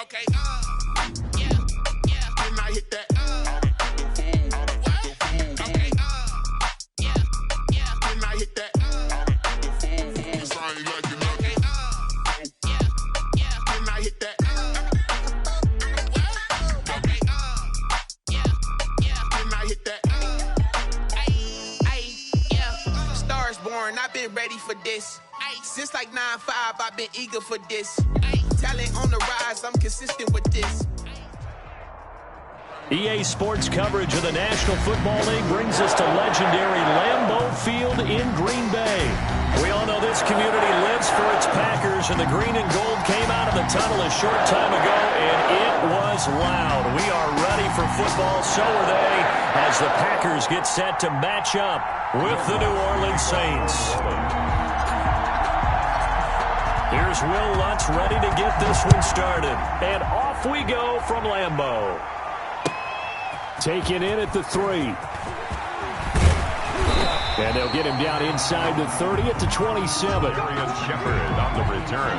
Okay, yeah, and I hit that, okay, yeah, and I hit that, cause I ain't like it, okay, yeah, and I hit that, okay, yeah, and I hit that, yeah, Stars born, I've been ready for this. Since like 9-5, I've been eager for this. Talent on the rise, I'm consistent with this. EA Sports coverage of the National Football League brings us to legendary Lambeau Field in Green Bay. We all know this community lives for its Packers, and the green and gold came out of the tunnel a short time ago, and it was loud. We are ready for football, so are they, as the Packers get set to match up with the New Orleans Saints. Here's Will Lutz ready to get this one started. And off we go from Lambeau. Taken in at the 3. And they'll get him down inside the 30 at the 27. Darius Shepherd on the return.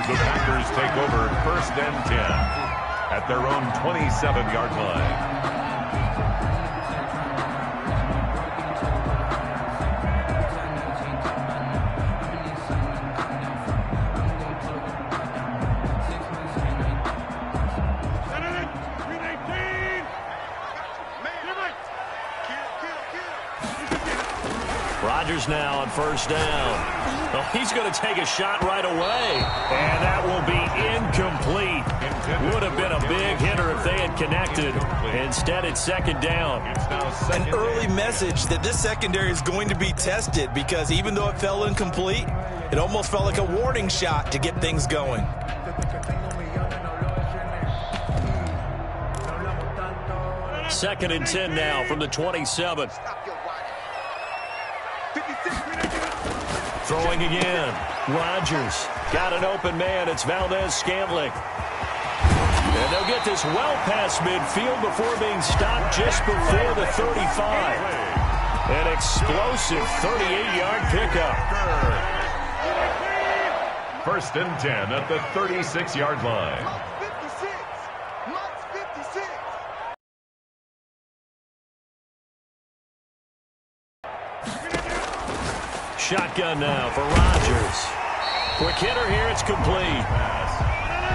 The Packers take over 1st and 10 at their own 27-yard line. Rodgers now on 1st down. Oh, he's going to take a shot right away. And that will be incomplete. Would have been a big hitter if they had connected. Instead, it's 2nd down. An early message that this secondary is going to be tested, because even though it fell incomplete, it almost felt like a warning shot to get things going. Second and 10 now from the 27. Throwing again. Rodgers got an open man. It's Valdez-Scantling. And they'll get this well past midfield before being stopped just before the 35. An explosive 38-yard pickup. 1st and 10 at the 36-yard line. Shotgun now for Rodgers. Quick hitter here, it's complete.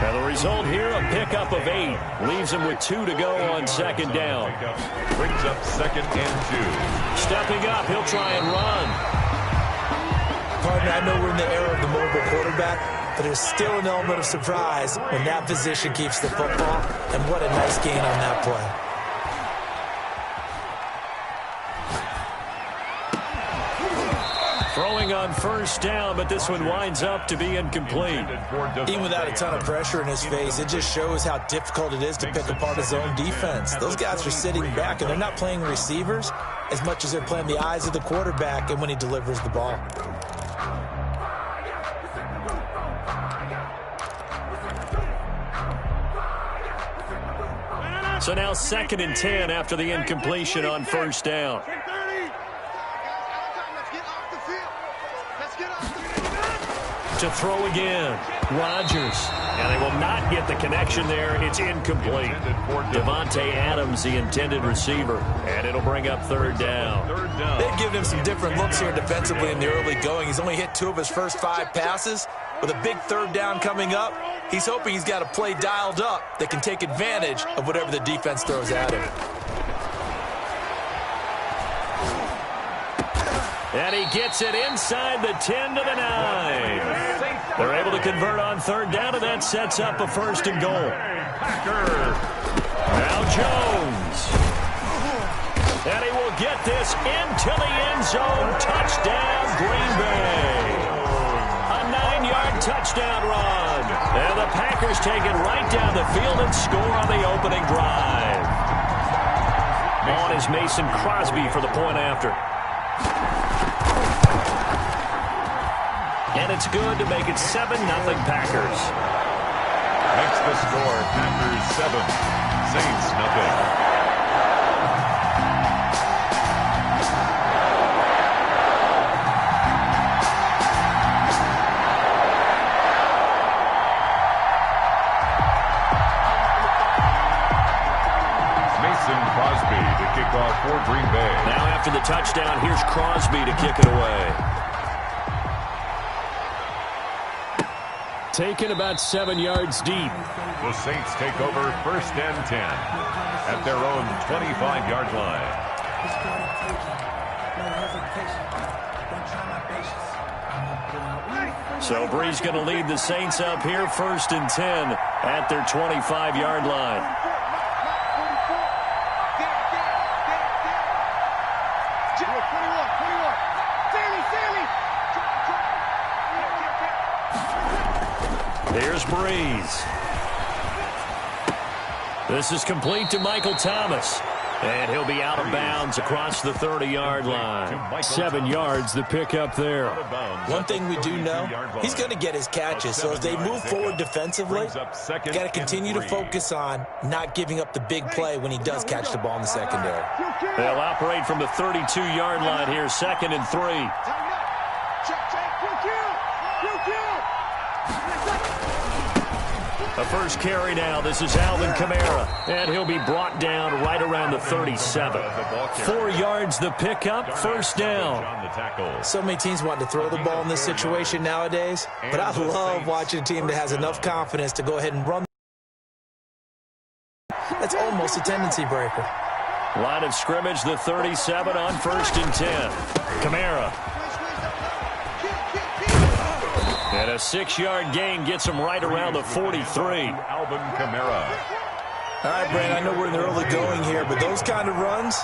Now the result here, a pickup of 8. Leaves him with 2 to go on 2nd down. Brings up 2nd and 2. Stepping up, he'll try and run. Partner, I know we're in the era of the mobile quarterback, but there's still an element of surprise when that position keeps the football, and what a nice gain on that play. Throwing on 1st down, but this one winds up to be incomplete. Even without a ton of pressure in his face, it just shows how difficult it is to pick apart his own defense. Those guys are sitting back, and they're not playing receivers as much as they're playing the eyes of the quarterback and when he delivers the ball. So now 2nd and 10 after the incompletion on 1st down. To throw again. Rodgers. And they will not get the connection there. It's incomplete. Devontae Adams, the intended receiver. And it'll bring up 3rd down. They've given him some different looks here defensively in the early going. He's only hit 2 of his first 5 passes. With a big 3rd down coming up, he's hoping he's got a play dialed up that can take advantage of whatever the defense throws at him. And he gets it inside the 10 to the 9. They're able to convert on 3rd down, and that sets up a 1st and goal. Now Jones. And he will get this into the end zone. Touchdown, Green Bay. A 9-yard touchdown run. And the Packers take it right down the field and score on the opening drive. On is Mason Crosby for the point after. And it's good to make it 7-0 Packers. Makes the score Packers 7, Saints nothing. kick it away. Taken about 7 yards deep. The Saints take over 1st and 10 at their own 25-yard line. So Brees going to lead the Saints up here 1st and 10 at their 25-yard line. Here's Brees. This is complete to Michael Thomas. And he'll be out of bounds across the 30-yard line. 7 yards the pickup there. One thing we do know, he's going to get his catches. So as they move forward defensively, got to continue to focus on not giving up the big play when he does catch the ball in the secondary. They'll operate from the 32-yard line here, 2nd and 3. A first carry now. This is Alvin Kamara. And he'll be brought down right around the 37. 4 yards the pickup, 1st down. So many teams want to throw the ball in this situation nowadays. But I love watching a team that has enough confidence to go ahead and run. That's almost a tendency breaker. Line of scrimmage, the 37 on 1st and 10. Kamara. And a 6-yard gain gets him right around the 43. Alvin Kamara. All right, Brad, I know we're in the early going here, but those kind of runs,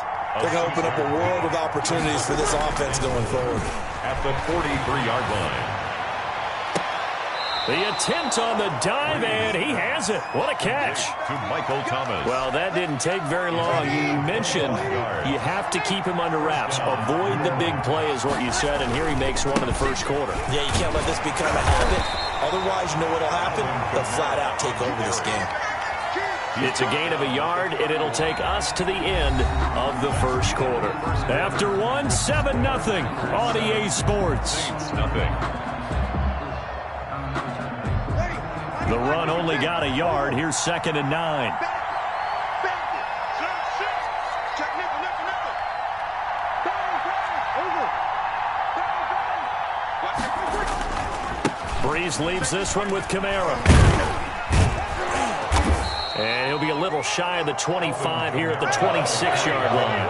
they're going to open up a world of opportunities for this offense going forward. At the 43-yard line. The attempt on the dive, and he has it. What a catch. To Michael Thomas. Well, that didn't take very long. You mentioned you have to keep him under wraps. Avoid the big play is what you said, and here he makes one in the first quarter. Yeah, you can't let this become a habit. Otherwise, you know what will happen? They'll flat out take over this game. It's a gain of a yard, and it'll take us to the end of the first quarter. After one, 7-0 on EA Sports. Saints nothing. The run only got a yard. Here's 2nd and 9. Brees leaves this one with Kamara. And he'll be a little shy of the 25 here at the 26-yard line.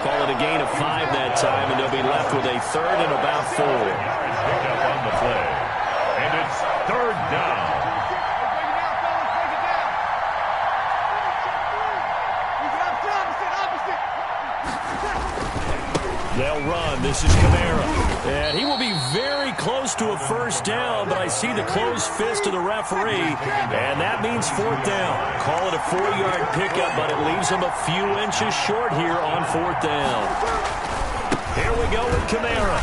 Call it a gain of 5 that time, and they'll be left with a 3rd and about 4. Pick up on the play. And it's 3rd down. They'll run. This is Kamara. And he will be very close to a 1st down, but I see the closed fist of the referee, and that means 4th down. Call it a 4-yard pickup, but it leaves him a few inches short here on 4th down. Here we go with Kamara.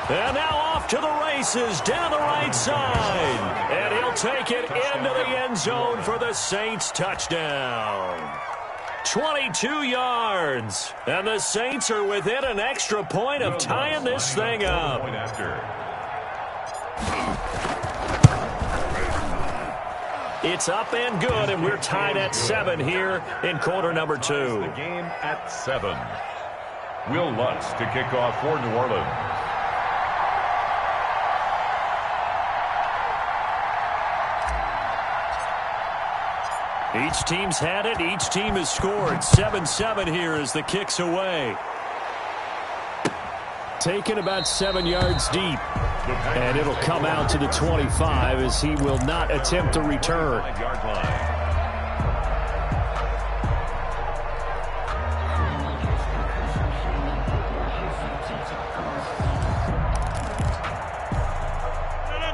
And now off to the races down the right side. And he'll take it into the end zone for the Saints touchdown. 22 yards. And the Saints are within an extra point of tying this thing up. It's up and good, and we're tied at 7 here in quarter number 2. The game at 7. Will Lutz to kick off for New Orleans. Each team's had it. Each team has scored. 7-7 here as the kick's away. Taken about 7 yards deep. And it'll come out to the 25 as he will not attempt to return.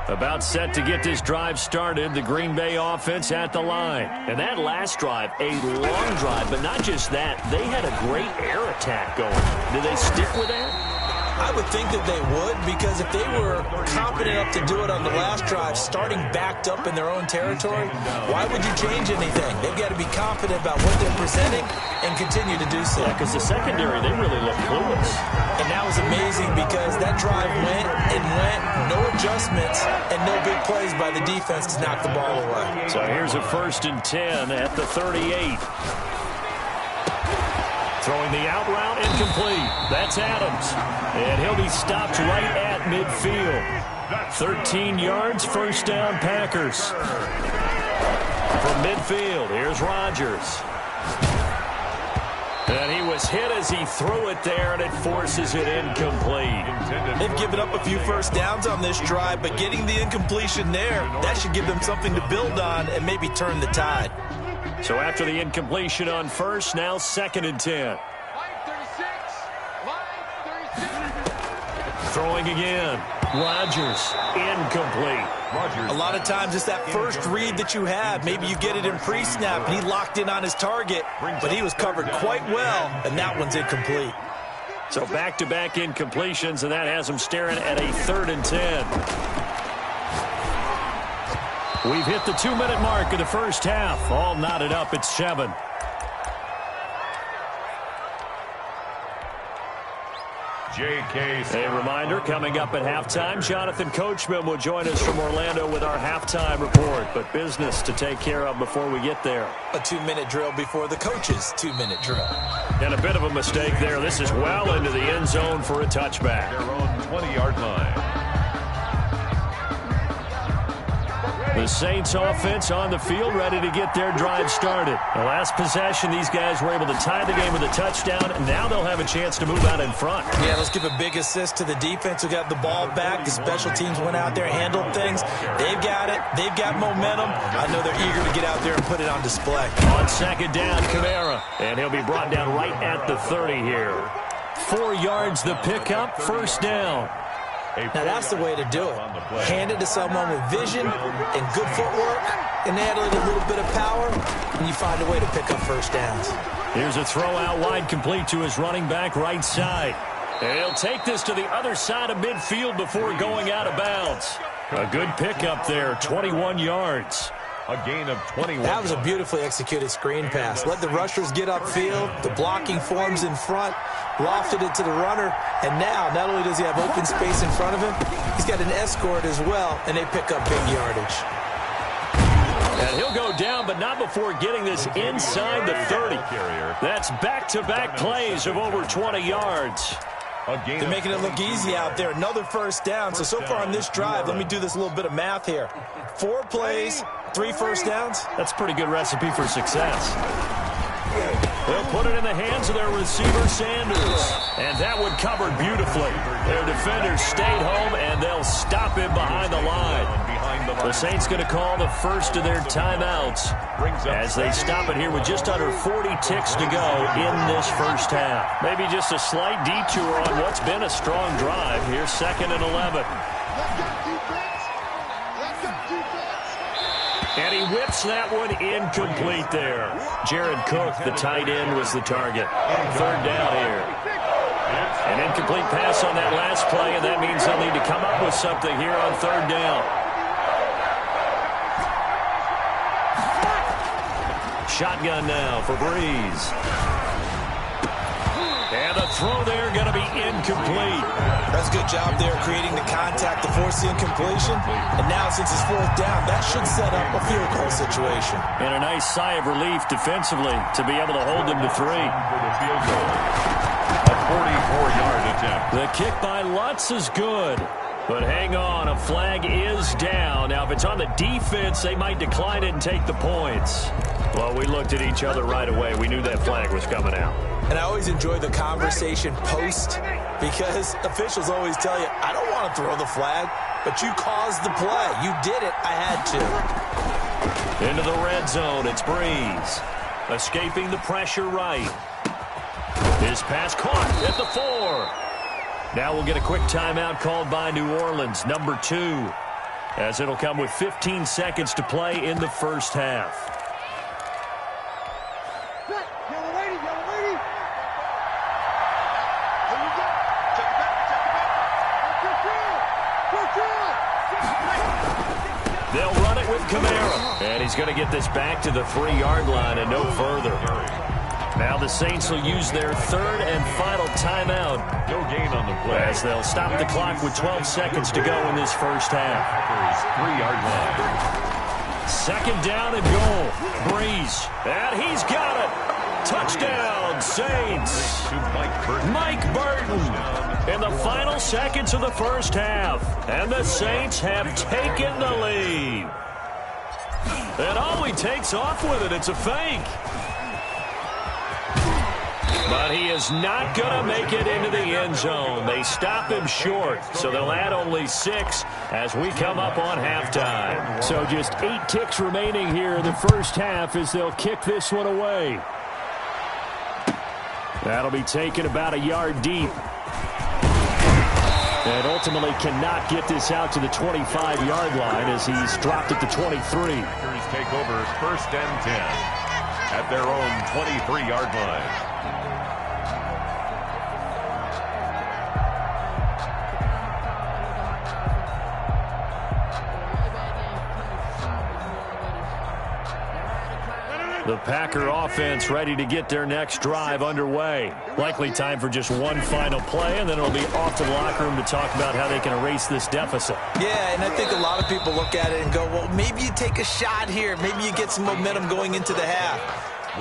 About set to get this drive started. The Green Bay offense at the line. And that last drive, a long drive, but not just that. They had a great air attack going. Do they stick with that? I would think that they would, because if they were confident enough to do it on the last drive, starting backed up in their own territory, why would you change anything? They've got to be confident about what they're presenting and continue to do so. Yeah, because the secondary, they really look clueless. And that was amazing because that drive went and went, no adjustments, and no big plays by the defense to knock the ball away. So here's a 1st and 10 at the 38. Throwing the out route, incomplete. That's Adams. And he'll be stopped right at midfield. 13 yards, first down, Packers. From midfield, here's Rodgers. And he was hit as he threw it there, and it forces it incomplete. They've given up a few first downs on this drive, but getting the incompletion there, that should give them something to build on and maybe turn the tide. So after the incompletion on first, now 2nd and 10. Throwing again. Rodgers, incomplete. A lot of times it's that first read that you have. Maybe you get it in pre-snap, and he locked in on his target, but he was covered quite well, and that one's incomplete. So back-to-back incompletions, and that has him staring at a 3rd and 10. We've hit the 2-minute mark of the first half. All knotted up at 7. A reminder, coming up at halftime, Jonathan Coachman will join us from Orlando with our halftime report, but business to take care of before we get there. A 2-minute drill before the coach's 2-minute drill. And a bit of a mistake there. This is well into the end zone for a touchback. Their own 20-yard line. The Saints offense on the field, ready to get their drive started. The last possession, these guys were able to tie the game with a touchdown, and now they'll have a chance to move out in front. Yeah, let's give a big assist to the defense who got the ball back. The special teams went out there, handled things. They've got it. They've got momentum. I know they're eager to get out there and put it on display. On 2nd down, Kamara, and he'll be brought down right at the 30 here. 4 yards the pickup, first down. Now, that's the way to do it. Hand it to someone with vision and good footwork, and add a little bit of power, and you find a way to pick up first downs. Here's a throw out wide, complete to his running back right side. And he'll take this to the other side of midfield before going out of bounds. A good pickup there, 21 yards. A gain of 21. That was a beautifully executed screen pass. Let the rushers get upfield. The blocking forms in front. Lofted it to the runner. And now, not only does he have open space in front of him, he's got an escort as well, and they pick up big yardage. And he'll go down, but not before getting this inside the 30. That's back-to-back plays of over 20 yards. They're making it look easy out there. Another first down. So far on this drive, let me do this little bit of math here. 4 plays, 3 first downs. That's a pretty good recipe for success. They'll put it in the hands of their receiver, Sanders. And that one covered beautifully. Their defenders stayed home, and they'll stop him behind the line. The Saints going to call the first of their timeouts as they stop it here with just under 40 ticks to go in this first half. Maybe just a slight detour on what's been a strong drive. Here's 2nd and 11. And he whips that one incomplete there. Jared Cook, the tight end, was the target. 3rd down here. An incomplete pass on that last play, and that means they'll need to come up with something here on 3rd down. Shotgun now for Breeze. And a throw there going to be incomplete. That's a good job there creating the contact to force the incompletion. And now since it's 4th down, that should set up a field goal situation. And a nice sigh of relief defensively to be able to hold them to 3. A 44-yard attempt. The kick by Lutz is good. But hang on, a flag is down. Now, if it's on the defense, they might decline it and take the points. Well, we looked at each other right away. We knew that flag was coming out. And I always enjoy the conversation post because officials always tell you, I don't want to throw the flag, but you caused the play. You did it. I had to. Into the red zone, it's Breeze. Escaping the pressure right. His pass caught at the 4. Now we'll get a quick timeout called by New Orleans, number 2, as it'll come with 15 seconds to play in the first half. They'll run it with Kamara, and he's going to get this back to the 3-yard line and no further. Now the Saints will use their 3rd and final timeout. No gain on the play. As they'll stop the clock with 12 seconds to go in this first half. 3-yard line. 2nd down and goal. Breeze. And he's got it. Touchdown, Saints. Mike Burton in the final seconds of the first half. And the Saints have taken the lead. And all he takes off with it, it's a fake. But he is not going to make it into the end zone. They stop him short, so they'll add only 6 as we come up on halftime. So just 8 ticks remaining here in the first half as they'll kick this one away. That'll be taken about a yard deep. And ultimately cannot get this out to the 25-yard line as he's dropped at the 23. Packers take over first and 10 at their own 23-yard line. The Packer offense ready to get their next drive underway. Likely time for just one final play, and then it'll be off to the locker room to talk about how they can erase this deficit. Yeah, and I think a lot of people look at it and go, well, maybe you take a shot here. Maybe you get some momentum going into the half.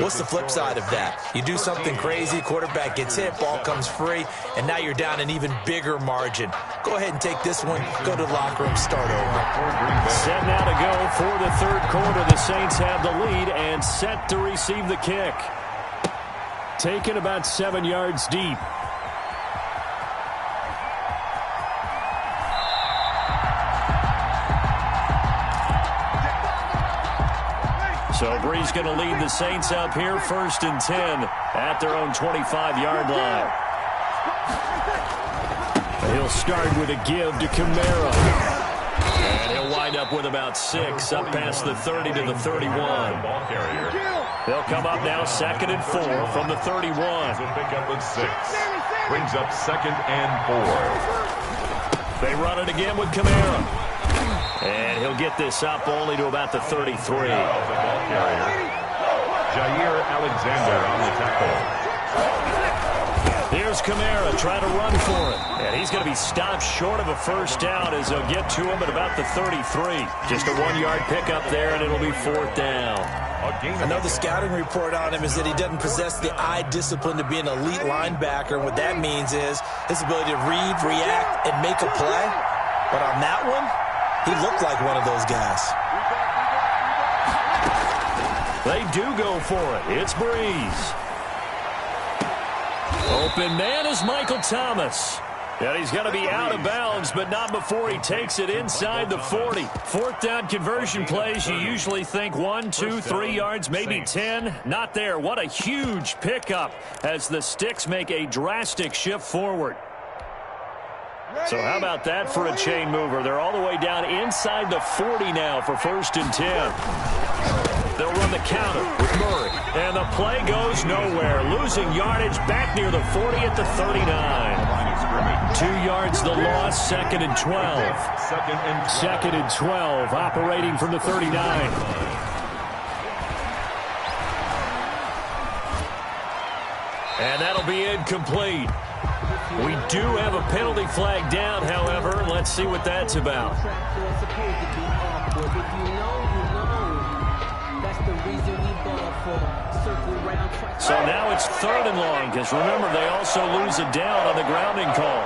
What's the flip side of that? You do something crazy, quarterback gets hit, ball comes free, and now you're down an even bigger margin. Go ahead and take this one, go to the locker room, start over. Set now to go for the third quarter. The Saints have the lead and set to receive the kick. Taken about 7 yards deep. So Brees going to lead the Saints up here, first and 10 at their own 25-yard line. He'll start with a give to Kamara. And he'll wind up with about 6, up past the 30 to the 31. They'll come up now second and 4 from the 31. Pick up with 6. Brings up second and 4. They run it again with Kamara. And he'll get this up only to about the 33. Jair Alexander on the tackle. Here's Kamara trying to run for it. And he's going to be stopped short of a first down as they'll get to him at about the 33. Just a 1-yard pickup there, and it'll be 4th down. I know the scouting report on him is that he doesn't possess the eye discipline to be an elite linebacker. And what that means is his ability to read, react, and make a play. But on that one, he looked like one of those guys. They do go for it. It's Brees. Open man is Michael Thomas. And he's going to be out of bounds, but not before he takes it inside the 40. 4th down conversion plays, you usually think 1, 2, 3 yards, maybe 10. Not there. What a huge pickup as the Sticks make a drastic shift forward. So how about that for a chain mover? They're all the way down inside the 40 now for first and 10. They'll run the counter with Murray. And the play goes nowhere. Losing yardage back near the 40 at the 39. 2 yards the loss, second and 12. Second and 12, operating from the 39. And that'll be incomplete. We do have a penalty flag down, however. Let's see what that's about. So now it's 3rd and long, because remember, they also lose a down on the grounding call.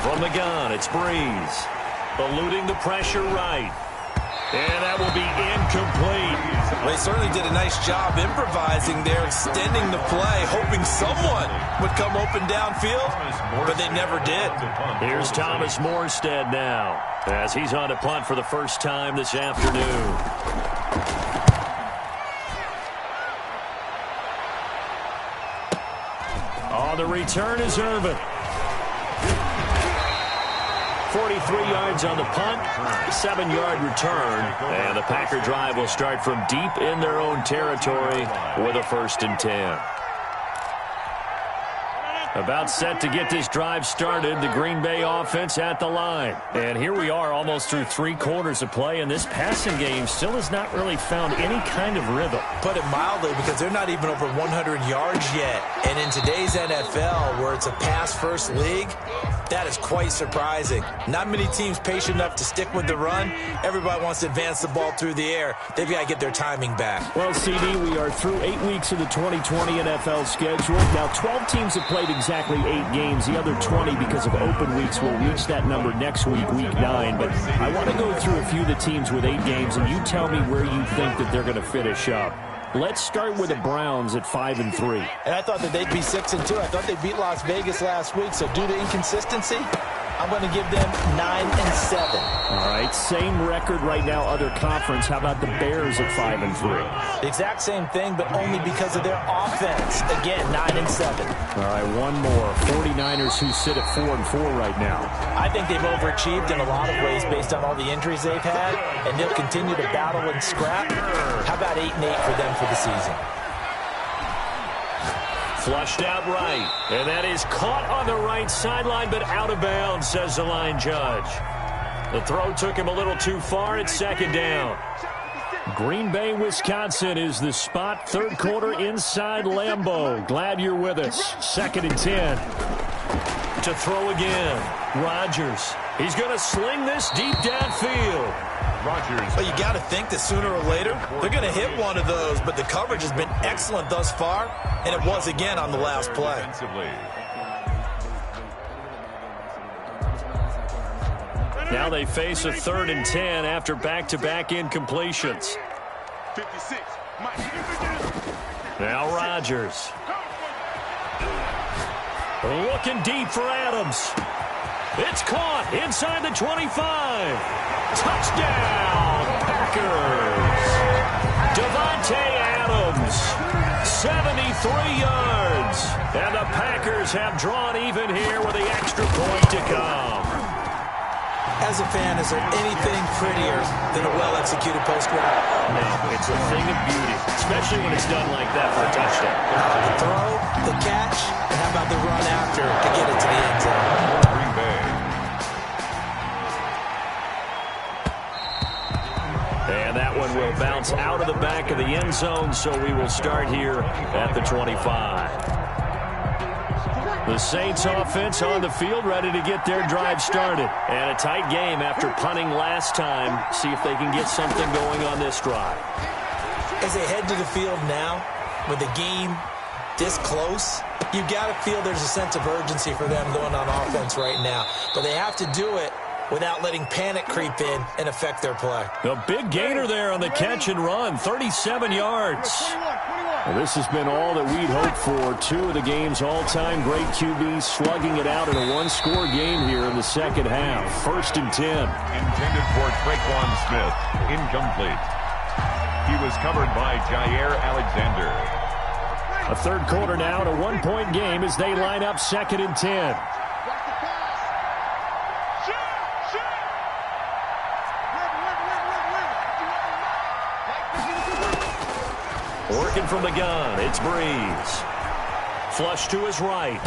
From the gun, it's Brees. Eluding the pressure right. And that will be incomplete. Well, they certainly did a nice job improvising there, extending the play, hoping someone would come open downfield, but they never did. Here's Thomas Morstead now, as he's on to punt for the first time this afternoon. On the return is Irvin. 43 yards on the punt, 7-yard return, and the Packer drive will start from deep in their own territory with a first and 10. About set to get this drive started, the Green Bay offense at the line. And here we are almost through 3 quarters of play, and this passing game still has not really found any kind of rhythm. Put it mildly, because they're not even over 100 yards yet. And in today's NFL, where it's a pass-first league, that is quite surprising. Not many teams patient enough to stick with the run. Everybody wants to advance the ball through the air. They've got to get their timing back. Well, CD, we are through 8 weeks of the 2020 NFL schedule. Now, 12 teams have played exactly 8 games. The other 20, because of open weeks, will reach that number next week, week 9. But I want to go through a few of the teams with 8 games, and you tell me where you think that they're going to finish up. Let's start with the Browns at 5-3. And I thought that they'd be 6-2. I thought they beat Las Vegas last week. So due to inconsistency, I'm going to give them 9-7. All right, same record right now, other conference. How about the Bears at 5-3? The exact same thing, but only because of their offense. Again, 9-7. All right, one more. 49ers, who sit at 4-4 right now. I think they've overachieved in a lot of ways based on all the injuries they've had, and they'll continue to battle and scrap. How about 8-8 for them for the season? Flushed out right, and that is caught on the right sideline, but out of bounds, says the line judge. The throw took him a little too far. It's 2nd down. Green Bay, Wisconsin is the spot. 3rd quarter inside Lambeau. Glad you're with us. 2nd and 10. To throw again. Rodgers. He's going to sling this deep downfield. Rodgers. Well, you got to think that sooner or later they're going to hit one of those, but the coverage has been excellent thus far, and it was again on the last play. Now they face a 3rd and 10 after back-to-back incompletions. 56. Now Rodgers. Looking deep for Adams. It's caught inside the 25. Touchdown, Packers. Davante Adams, 73 yards. And the Packers have drawn even here with the extra point to come. As a fan, is there anything prettier than a well-executed post route? No, it's a thing of beauty, especially when it's done like that for a touchdown. The throw, the catch, and how about the run after to get it to the end zone? Green Bay. And that one will bounce out of the back of the end zone, so we will start here at the 25. The Saints offense on the field, ready to get their drive started. And a tight game after punting last time. See if they can get something going on this drive. As they head to the field now, with the game this close, you've got to feel there's a sense of urgency for them going on offense right now. But they have to do it without letting panic creep in and affect their play. A big gainer there on the catch and run, 37 yards. Well, this has been all that we'd hoped for. 2 of the game's all-time great QBs slugging it out in a one-score game here in the second half. 1st and 10. Intended for Traquan Smith. Incomplete. He was covered by Jair Alexander. A 3rd quarter now and a 1-point game as they line up 2nd and 10. Working from the gun, it's Breeze. Flush to his right.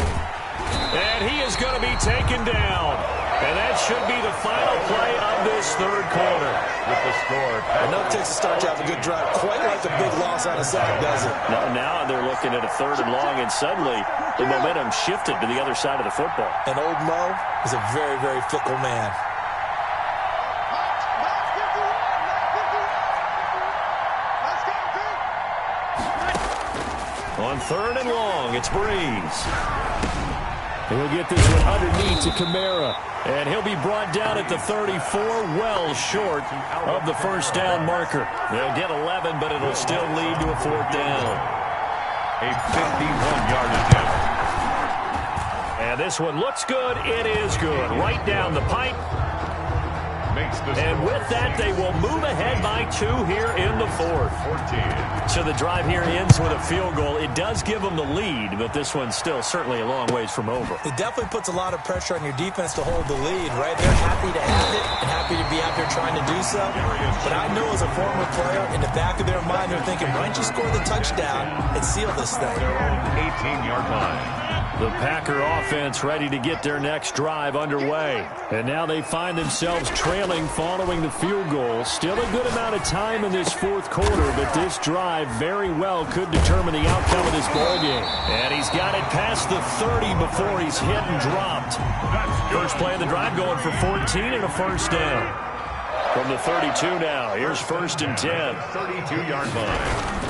And he is going to be taken down. And that should be the final play of this 3rd quarter. With the score. Enough takes to start to have a good drive. Quite like a big loss on a sack, does it? Now they're looking at a 3rd and long, and suddenly the momentum shifted to the other side of the football. And old Mo is a very, very fickle man. On 3rd and long, it's Breeze. He'll get this one underneath to Kamara. And he'll be brought down at the 34, well short of the 1st down marker. They'll get 11, but it'll still lead to a 4th down. A 51-yard attempt. And this one looks good. It is good. Right down the pipe. And with that, they will move ahead by 2 here in the 4th. 14. So the drive here ends with a field goal. It does give them the lead, but this one's still certainly a long ways from over. It definitely puts a lot of pressure on your defense to hold the lead, right? They're happy to have it and happy to be out there trying to do so. But I know as a former player, in the back of their mind, they're thinking, why don't you score the touchdown and seal this thing? Their own 18-yard line. The Packer offense ready to get their next drive underway. And now they find themselves trailing following the field goal. Still a good amount of time in this fourth quarter, but this drive very well could determine the outcome of this ballgame. And he's got it past the 30 before he's hit and dropped. First play of the drive going for 14 and a first down. From the 32 now, here's 1st and 10. 32-yard line.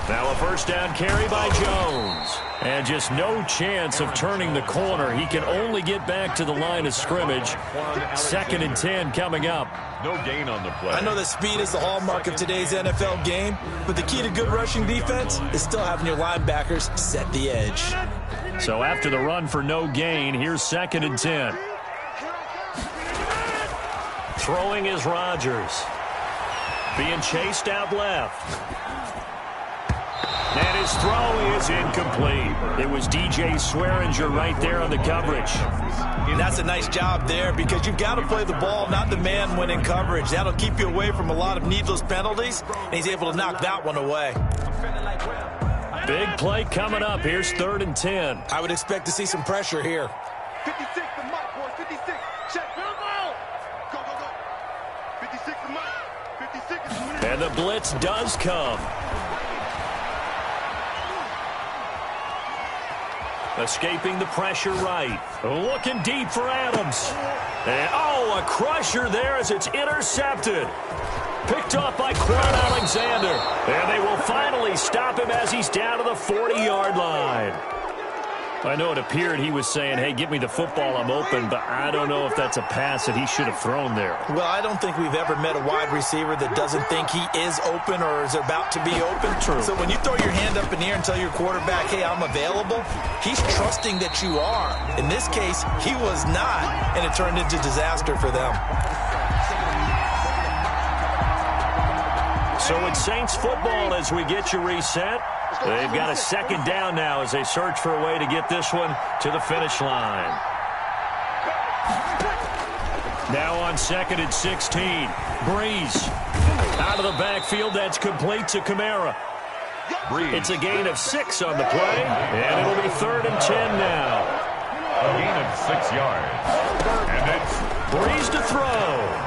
Now a first down carry by Jones. And just no chance of turning the corner. He can only get back to the line of scrimmage. 2nd and 10 coming up. No gain on the play. I know that speed is the hallmark of today's NFL game, but the key to good rushing defense is still having your linebackers set the edge. So after the run for no gain, here's 2nd and 10. Throwing is Rodgers. Being chased out left. And his throw is incomplete. It was DJ Swearinger right there on the coverage. And that's a nice job there because you've got to play the ball, not the man when in coverage. That'll keep you away from a lot of needless penalties, and he's able to knock that one away. Big play coming up. Here's 3rd and 10. I would expect to see some pressure here. 56 to Mike, boys. 56. Check. Go, go, go. 56 to Mike. 56 is winning. And the blitz does come. Escaping the pressure right. Looking deep for Adams. And, a crusher there as it's intercepted. Picked off by Quan Alexander. And they will finally stop him as he's down to the 40-yard line. I know it appeared he was saying, hey, give me the football, I'm open, but I don't know if that's a pass that he should have thrown there. Well, I don't think we've ever met a wide receiver that doesn't think he is open or is about to be open. True. So when you throw your hand up in the air and tell your quarterback, hey, I'm available, he's trusting that you are. In this case, he was not, and it turned into disaster for them. So it's Saints football as we get you reset. They've got a 2nd down now as they search for a way to get this one to the finish line. Now on 2nd and 16. Breeze out of the backfield. That's complete to Kamara. Breeze. It's a gain of 6 on the play, and it'll be 3rd and 10 now. A gain of 6 yards. And it's Breeze to throw.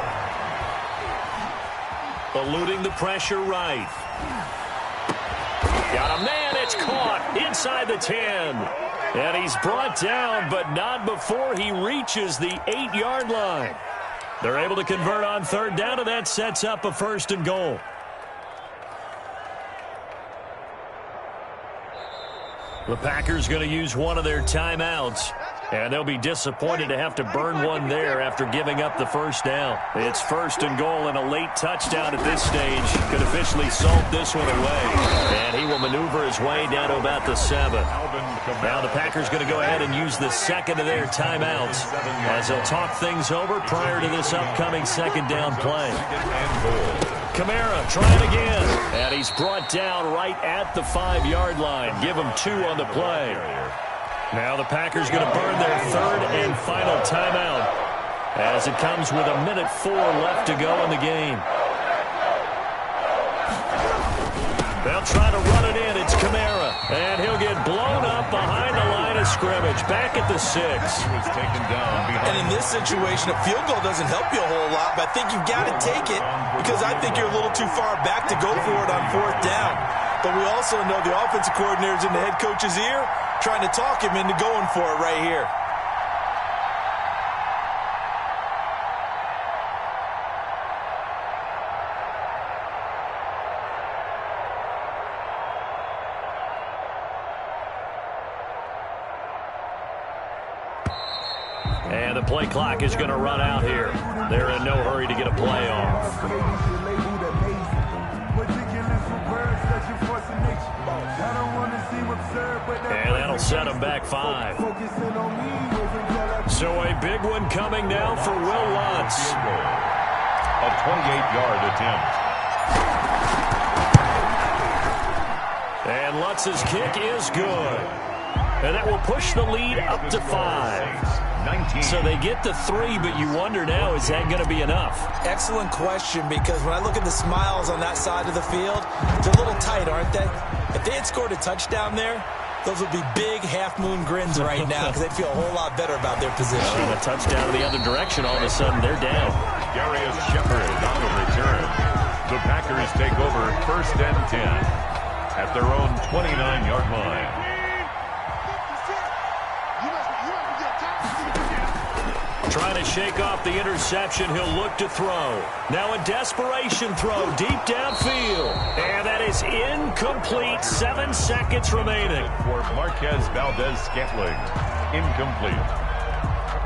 Eluding the pressure right. Got a man, it's caught inside the 10. And he's brought down, but not before he reaches the 8-yard line. They're able to convert on 3rd down, and that sets up a 1st and goal. The Packers going to use one of their timeouts. And they'll be disappointed to have to burn one there after giving up the 1st down. It's 1st and goal, and a late touchdown at this stage could officially salt this one away. And he will maneuver his way down to about the 7. Now the Packers going to go ahead and use the 2nd of their timeouts as they'll talk things over prior to this upcoming 2nd down play. Kamara trying again. And he's brought down right at the 5-yard line. Give him 2 on the play. Now the Packers going to burn their 3rd and final timeout as it comes with 1:04 left to go in the game. They'll try to run it in. It's Kamara. And he'll get blown up behind the line of scrimmage. Back at the 6. And in this situation, a field goal doesn't help you a whole lot, but I think you've got to take it because I think you're a little too far back to go for it on 4th down. But we also know the offensive coordinator's in the head coach's ear trying to talk him into going for it right here. And the play clock is going to run out here. They're in no hurry to get a play off. And that'll set them back 5. So a big one coming now for Will Lutz. a 28-yard attempt. And Lutz's kick is good. And that will push the lead up to 5. 19. So they get to 3, but you wonder now, is that going to be enough? Excellent question, because when I look at the smiles on that side of the field, they're a little tight, aren't they? If they had scored a touchdown there, Those would be big half-moon grins right now because they'd feel a whole lot better about their position. And a touchdown in the other direction, all of a sudden they're down. Darius Shepherd on the return. The Packers take over 1st and 10 at their own 29-yard line. Trying to shake off the interception, he'll look to throw. Now a desperation throw deep downfield. And that is incomplete. 7 seconds remaining. For Marquez Valdez-Scantling. Incomplete.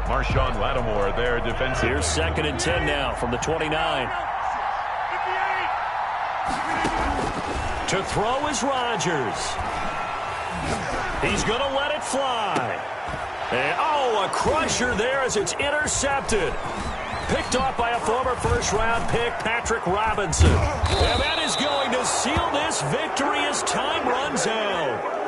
Marshawn Lattimore there defensively. Here's 2nd and 10 now from the 29. To throw is Rodgers. He's going to let it fly. And, a crusher there as it's intercepted. Picked off by a former first-round pick, Patrick Robinson. And that is going to seal this victory as time runs out.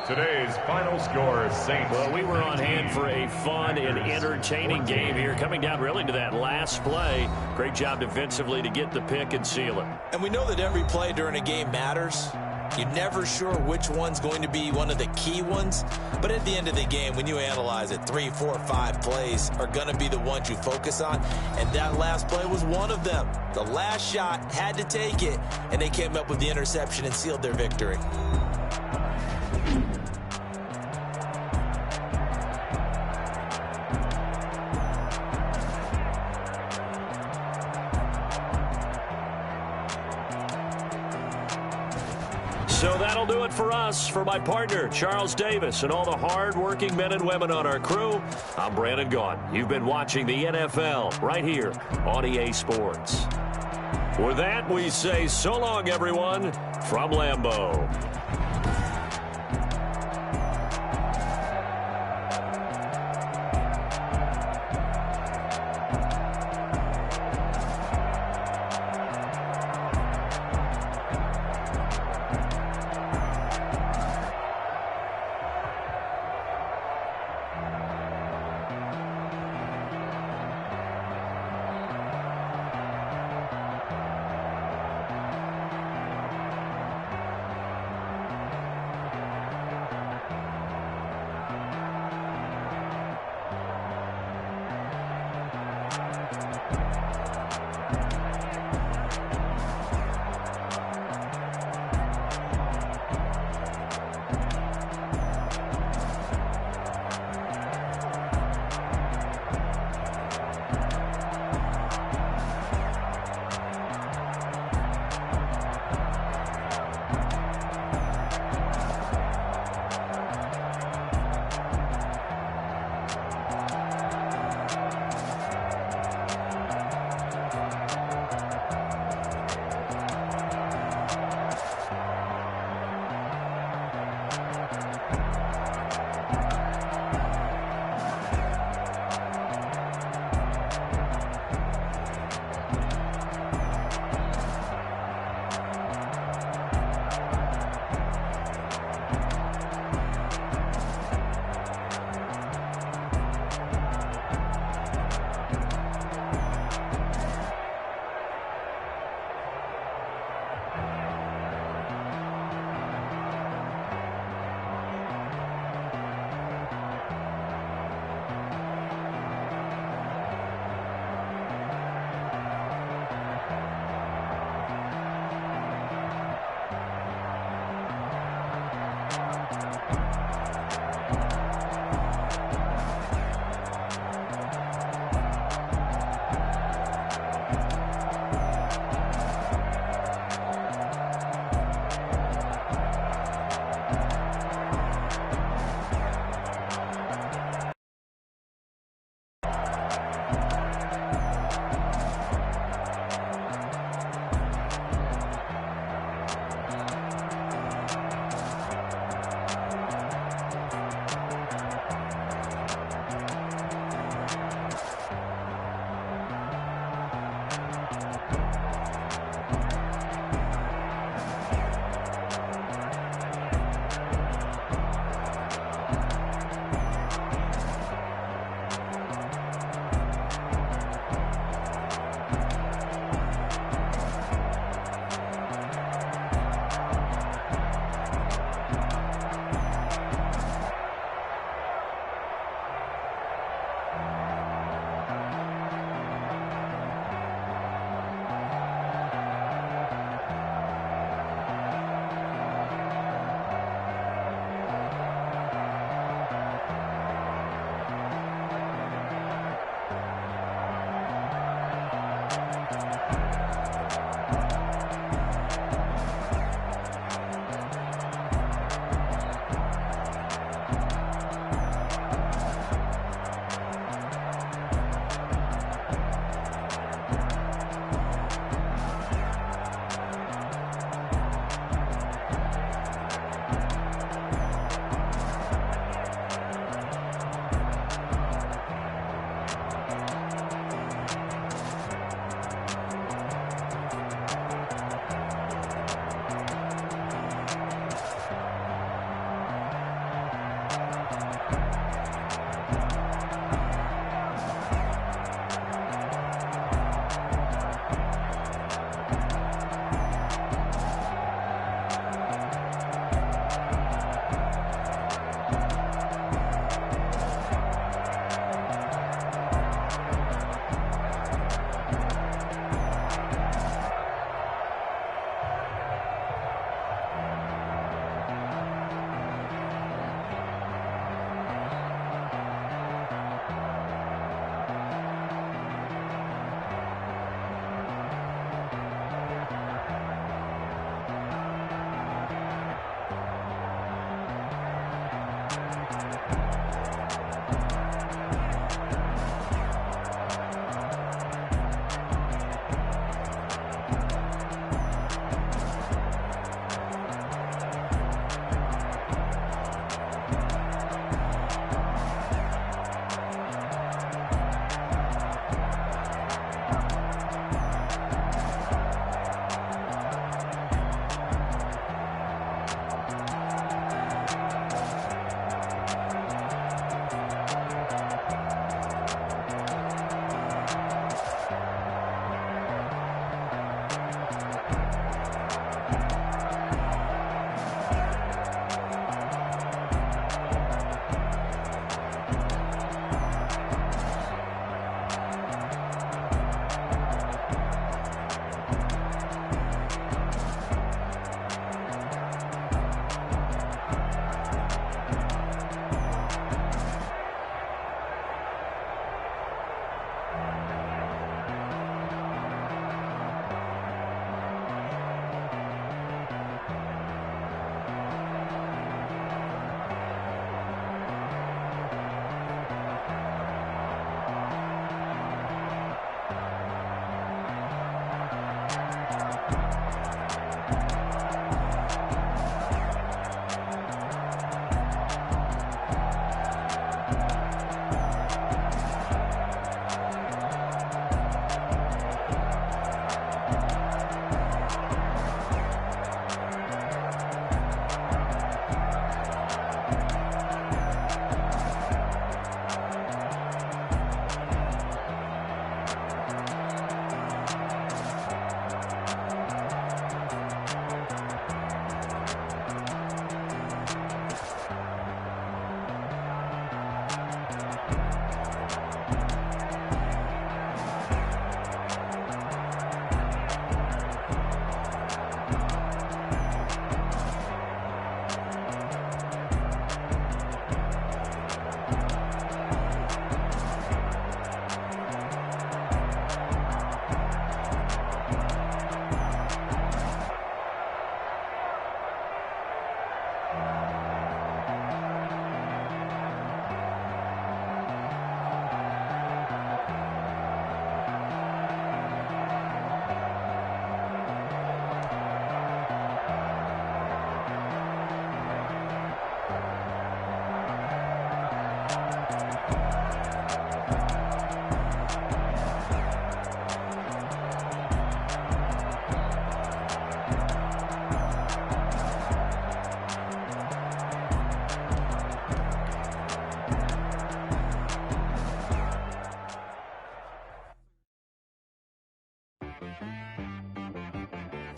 Today's final score, Saints. Well, we were on hand for a fun and entertaining game here, coming down really to that last play. Great job defensively to get the pick and seal it. And we know that every play during a game matters. You're never sure which one's going to be one of the key ones. But at the end of the game, when you analyze it, 3, 4, 5 plays are going to be the ones you focus on. And that last play was one of them. The last shot had to take it, and they came up with the interception and sealed their victory. So that'll do it for us. For my partner, Charles Davis, and all the hard-working men and women on our crew, I'm Brandon Gaudin. You've been watching the NFL right here on EA Sports. With that, we say so long, everyone, from Lambeau.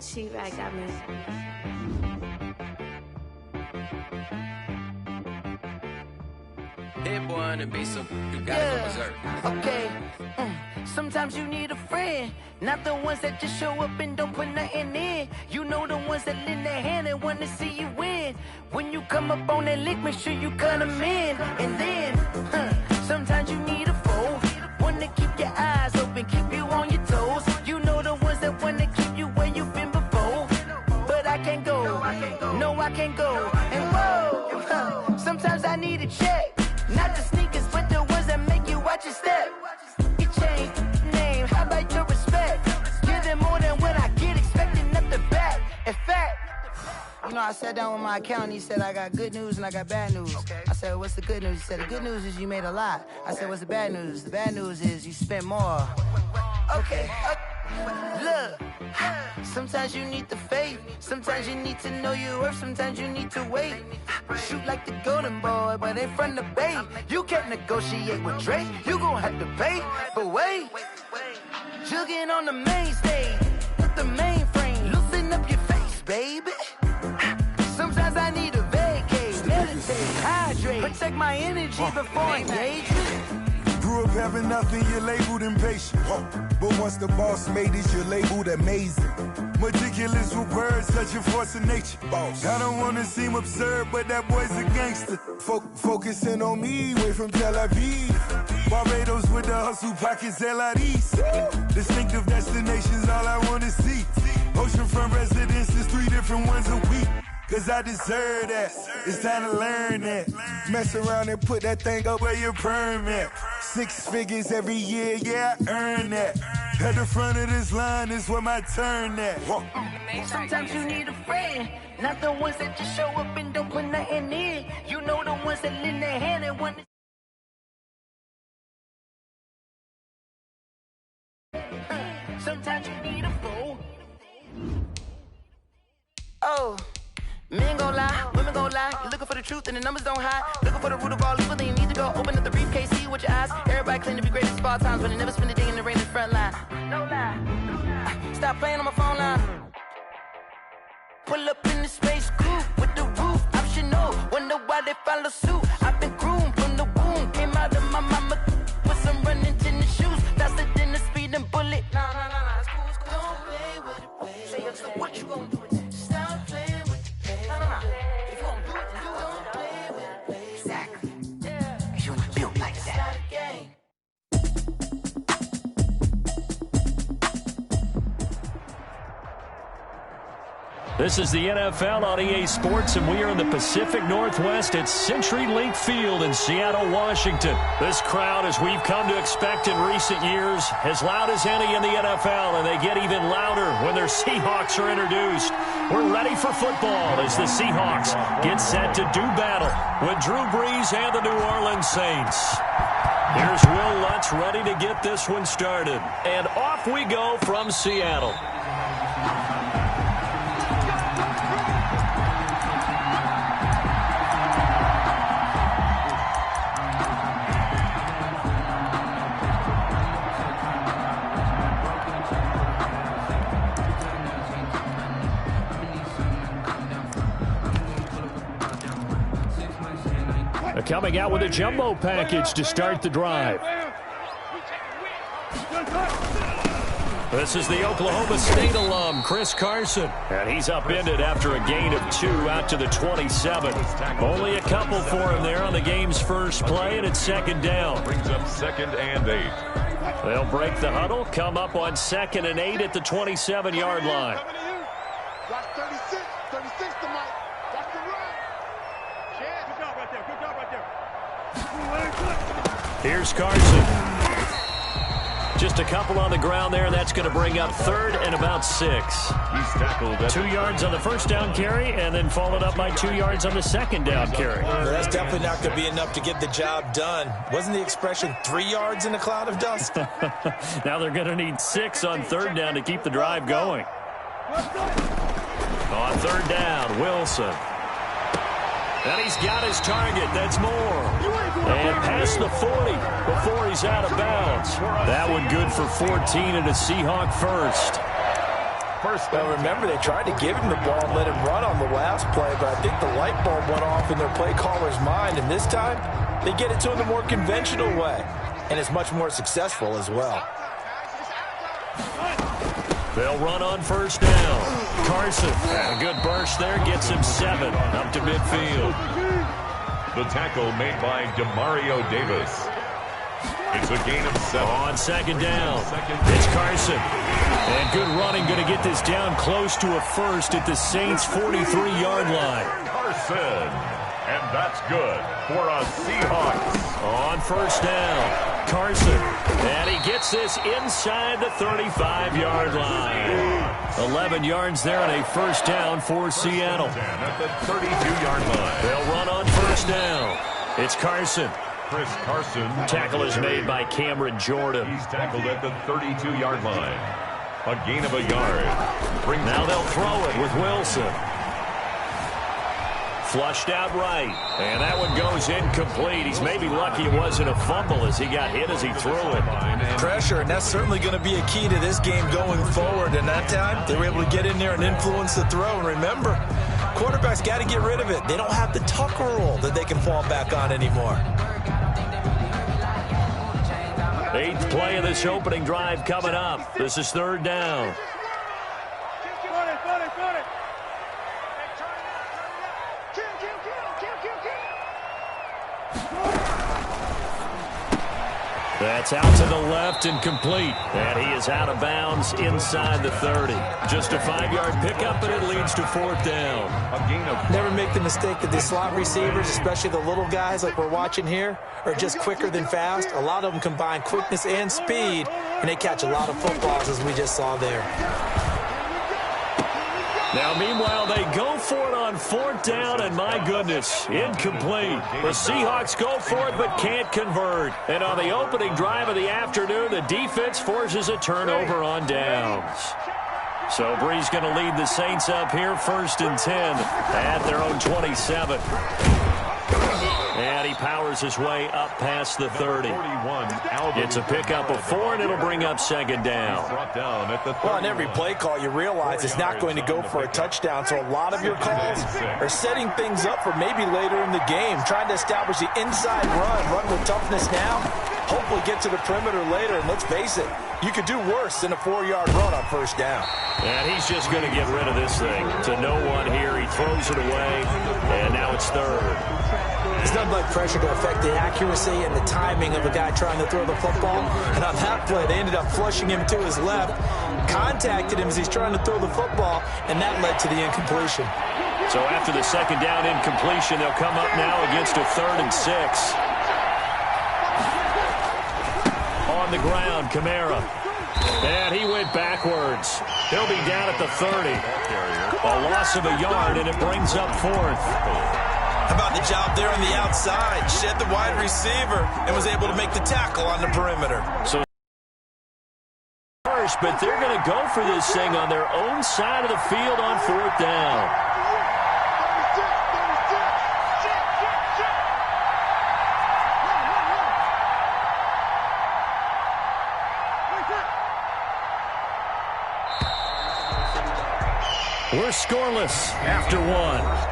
She-Rag got me. Hit boy on the beat, so you gotta go berserk. Okay. Sometimes you need a friend, not the ones that just show up and don't put nothing in. You know the ones that lend their hand and wanna see you win. When you come up on that lick, make sure you cut them in. And then, sometimes you need a foe, one to keep your eyes open, keep you on your toes. You know the ones that wanna keep you where you've been before. But I can't go, no I can't go. And whoa, sometimes I need a check. Not the sneakers, but the ones that make you watch your step. You change name, how about your respect? Give them more than what I get, expecting up the back. In fact, you know, I sat down with my accountant, he said, I got good news and I got bad news. I said, what's the good news? He said, the good news is you made a lot. I said, what's the bad news? The bad news is you spent more. Okay. Look, sometimes you need the faith, sometimes you need to know your worth, sometimes you need to wait. Shoot like the golden boy, but ain't from the bay. You can't negotiate with Drake, you gon' have to pay. But wait, jugging on the main stage with the mainframe, loosen up your face, baby. Sometimes I need a vacate, meditate, hydrate, protect my energy before engagement. Grew up having nothing, you're labeled impatient. But once the boss made it, you're labeled amazing. Meticulous with words, such a force of nature. I don't wanna seem absurd, but that boy's a gangster. Focusing on me, way from Tel Aviv. Barbados with the hustle pockets, LIDs. Distinctive destinations, all I wanna see. Oceanfront residences, 3 different ones a week. Cause I deserve that, it's time to learn that. Mess around and put that thing up where your permit. 6 figures every year, yeah, I earn that. At the front of this line is where my turn at. Sometimes you need a friend, not the ones that just show up and don't put nothing in. You know the ones that lend their hand and want to. Sometimes you need a fool. Oh. Men gon' lie, women gon' lie. You're looking for the truth and the numbers don't hide. Looking for the root of all evil, then you need to go open up the briefcase, see with your eyes. Everybody claim to be greatest of all times, but they never spend a day in the rain in the front line. No lie. Stop playing on my phone line. Pull up in the space coupe with the roof optional. Wonder why they follow suit. I've been groomed from the womb. Came out of my mama with some running tennis shoes. Faster than the speeding bullet. Nah, it's cool, it's cool. Don't play with it, baby. Say so what you gon' do? Stop playing with it. If you gon' do it, then don't play with it, baby. Exactly. Yeah. Cause you ain't built like that. This is the NFL on EA Sports, and we are in the Pacific Northwest at CenturyLink Field in Seattle, Washington. This crowd, as we've come to expect in recent years, as loud as any in the NFL, and they get even louder when their Seahawks are introduced. We're ready for football as the Seahawks get set to do battle with Drew Brees and the New Orleans Saints. Here's Will Lutz ready to get this one started. And off we go from Seattle. Coming out with a jumbo package to start the drive. This is the Oklahoma State alum, Chris Carson. And he's upended after a gain of 2 out to the 27. Only a couple for him there on the game's first play, and it's second down. Brings up 2nd and 8. They'll break the huddle, come up on 2nd and 8 at the 27-yard line. Got 36 to Mike. That's the run. Good job right there. Good job right there. Here's Carson. Just a couple on the ground there, and that's going to bring up 3rd and about 6. He's tackled at 2 yards on the first down carry, and then followed up by 2 yards on the second down carry. That's definitely not going to be enough to get the job done. Wasn't the expression 3 yards in a cloud of dust? Now they're going to need 6 on 3rd down to keep the drive going. On 3rd down, Wilson. And he's got his target. That's more. And past the 40 before he's out of bounds. That one good for 14 and a Seahawk first. Well, remember, they tried to give him the ball and let him run on the last play, but I think the light bulb went off in their play caller's mind, and this time they get it to him the more conventional way, and it's much more successful as well. They'll run on 1st down. Carson, a good burst there, gets him 7 up to midfield. the tackle made by Demario Davis. It's a gain of 7. On 2nd down, it's Carson. And good running, going to get this down close to a first at the Saints' 43-yard line. Carson, and that's good for a Seahawks. On 1st down, Carson. And he gets this inside the 35-yard line. 11 yards there on a 1st down for Seattle. At the 32-yard line. They'll run on 1st down. It's Carson. Chris Carson. Tackle is made by Cameron Jordan. He's tackled at the 32-yard line. A gain of a yard. Now they'll throw it with Wilson. Flushed out right. And that one goes incomplete. He's maybe lucky it wasn't a fumble as he got hit as he threw it. Pressure, and that's certainly going to be a key to this game going forward. And that time, they were able to get in there and influence the throw. And remember, quarterbacks got to get rid of it. They don't have the Tucker rule that they can fall back on anymore. 8th play of this opening drive coming up. This is 3rd down. That's out to the left and complete. And he is out of bounds inside the 30. Just a 5-yard pickup, and it leads to 4th down. A gain of... Never make the mistake that these slot receivers, especially the little guys like we're watching here, are just quicker than fast. A lot of them combine quickness and speed, and they catch a lot of footballs, as we just saw there. Now, meanwhile, they go for it on 4th down, and my goodness, incomplete. The Seahawks go for it but can't convert. And on the opening drive of the afternoon, the defense forces a turnover on downs. So Brees going to lead the Saints up here, 1st and 10 at their own 27. And he powers his way up past the 30. It's a pickup of 4, and it'll bring up 2nd down. Well, on every play call, you realize it's not going to go for a touchdown, so a lot of your calls are setting things up for maybe later in the game, trying to establish the inside run with toughness now, hopefully get to the perimeter later, and let's face it, you could do worse than a 4-yard run on 1st down. And he's just going to get rid of this thing to no one here. He throws it away, and now it's 3rd. There's nothing like pressure to affect the accuracy and the timing of a guy trying to throw the football. And on that play, they ended up flushing him to his left, contacted him as he's trying to throw the football, and that led to the incompletion. So after the second down incompletion, they'll come up now against a 3rd and 6. On the ground, Kamara. And he went backwards. He'll be down at the 30. A loss of a yard, and it brings up 4th. How about the job there on the outside? Shed the wide receiver and was able to make the tackle on the perimeter. So first, but they're going to go for this thing on their own side of the field on 4th down. We're scoreless after 1.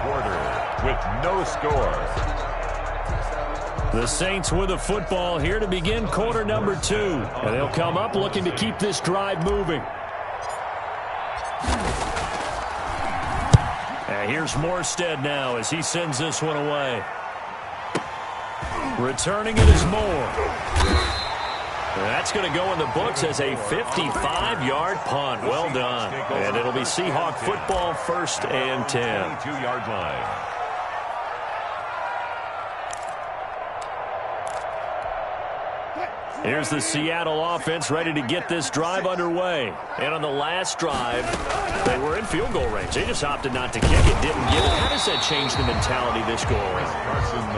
Quarter with no score. The Saints with the football here to begin quarter number 2. And they'll come up looking to keep this drive moving. And here's Morstead now as he sends this one away. Returning it is Moore. That's going to go in the books as a 55-yard punt. Well done. And it'll be Seahawk football, 1st and 10. 22-yard line. Here's the Seattle offense ready to get this drive underway. And on the last drive, they were in field goal range. They just opted not to kick it, didn't get it. How does that change the mentality this goal?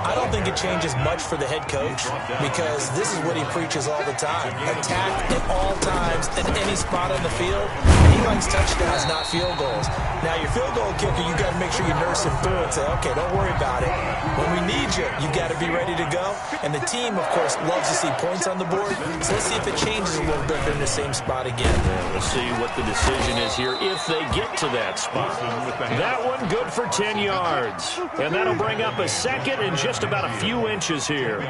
I don't think it changes much for the head coach because this is what he preaches all the time. Attack at all times at any spot on the field. He likes touchdowns, not field goals. Now, your field goal kicker, you got to make sure you nurse him through and say, okay, don't worry about it. When we need you, you got to be ready to go. And the team, of course, loves to see points on the board. So let's see if it changes a little bit in the same spot again. We'll see what the decision is here if they get to that spot. That one good for 10 yards. And that'll bring up a 2nd and just about a few inches here.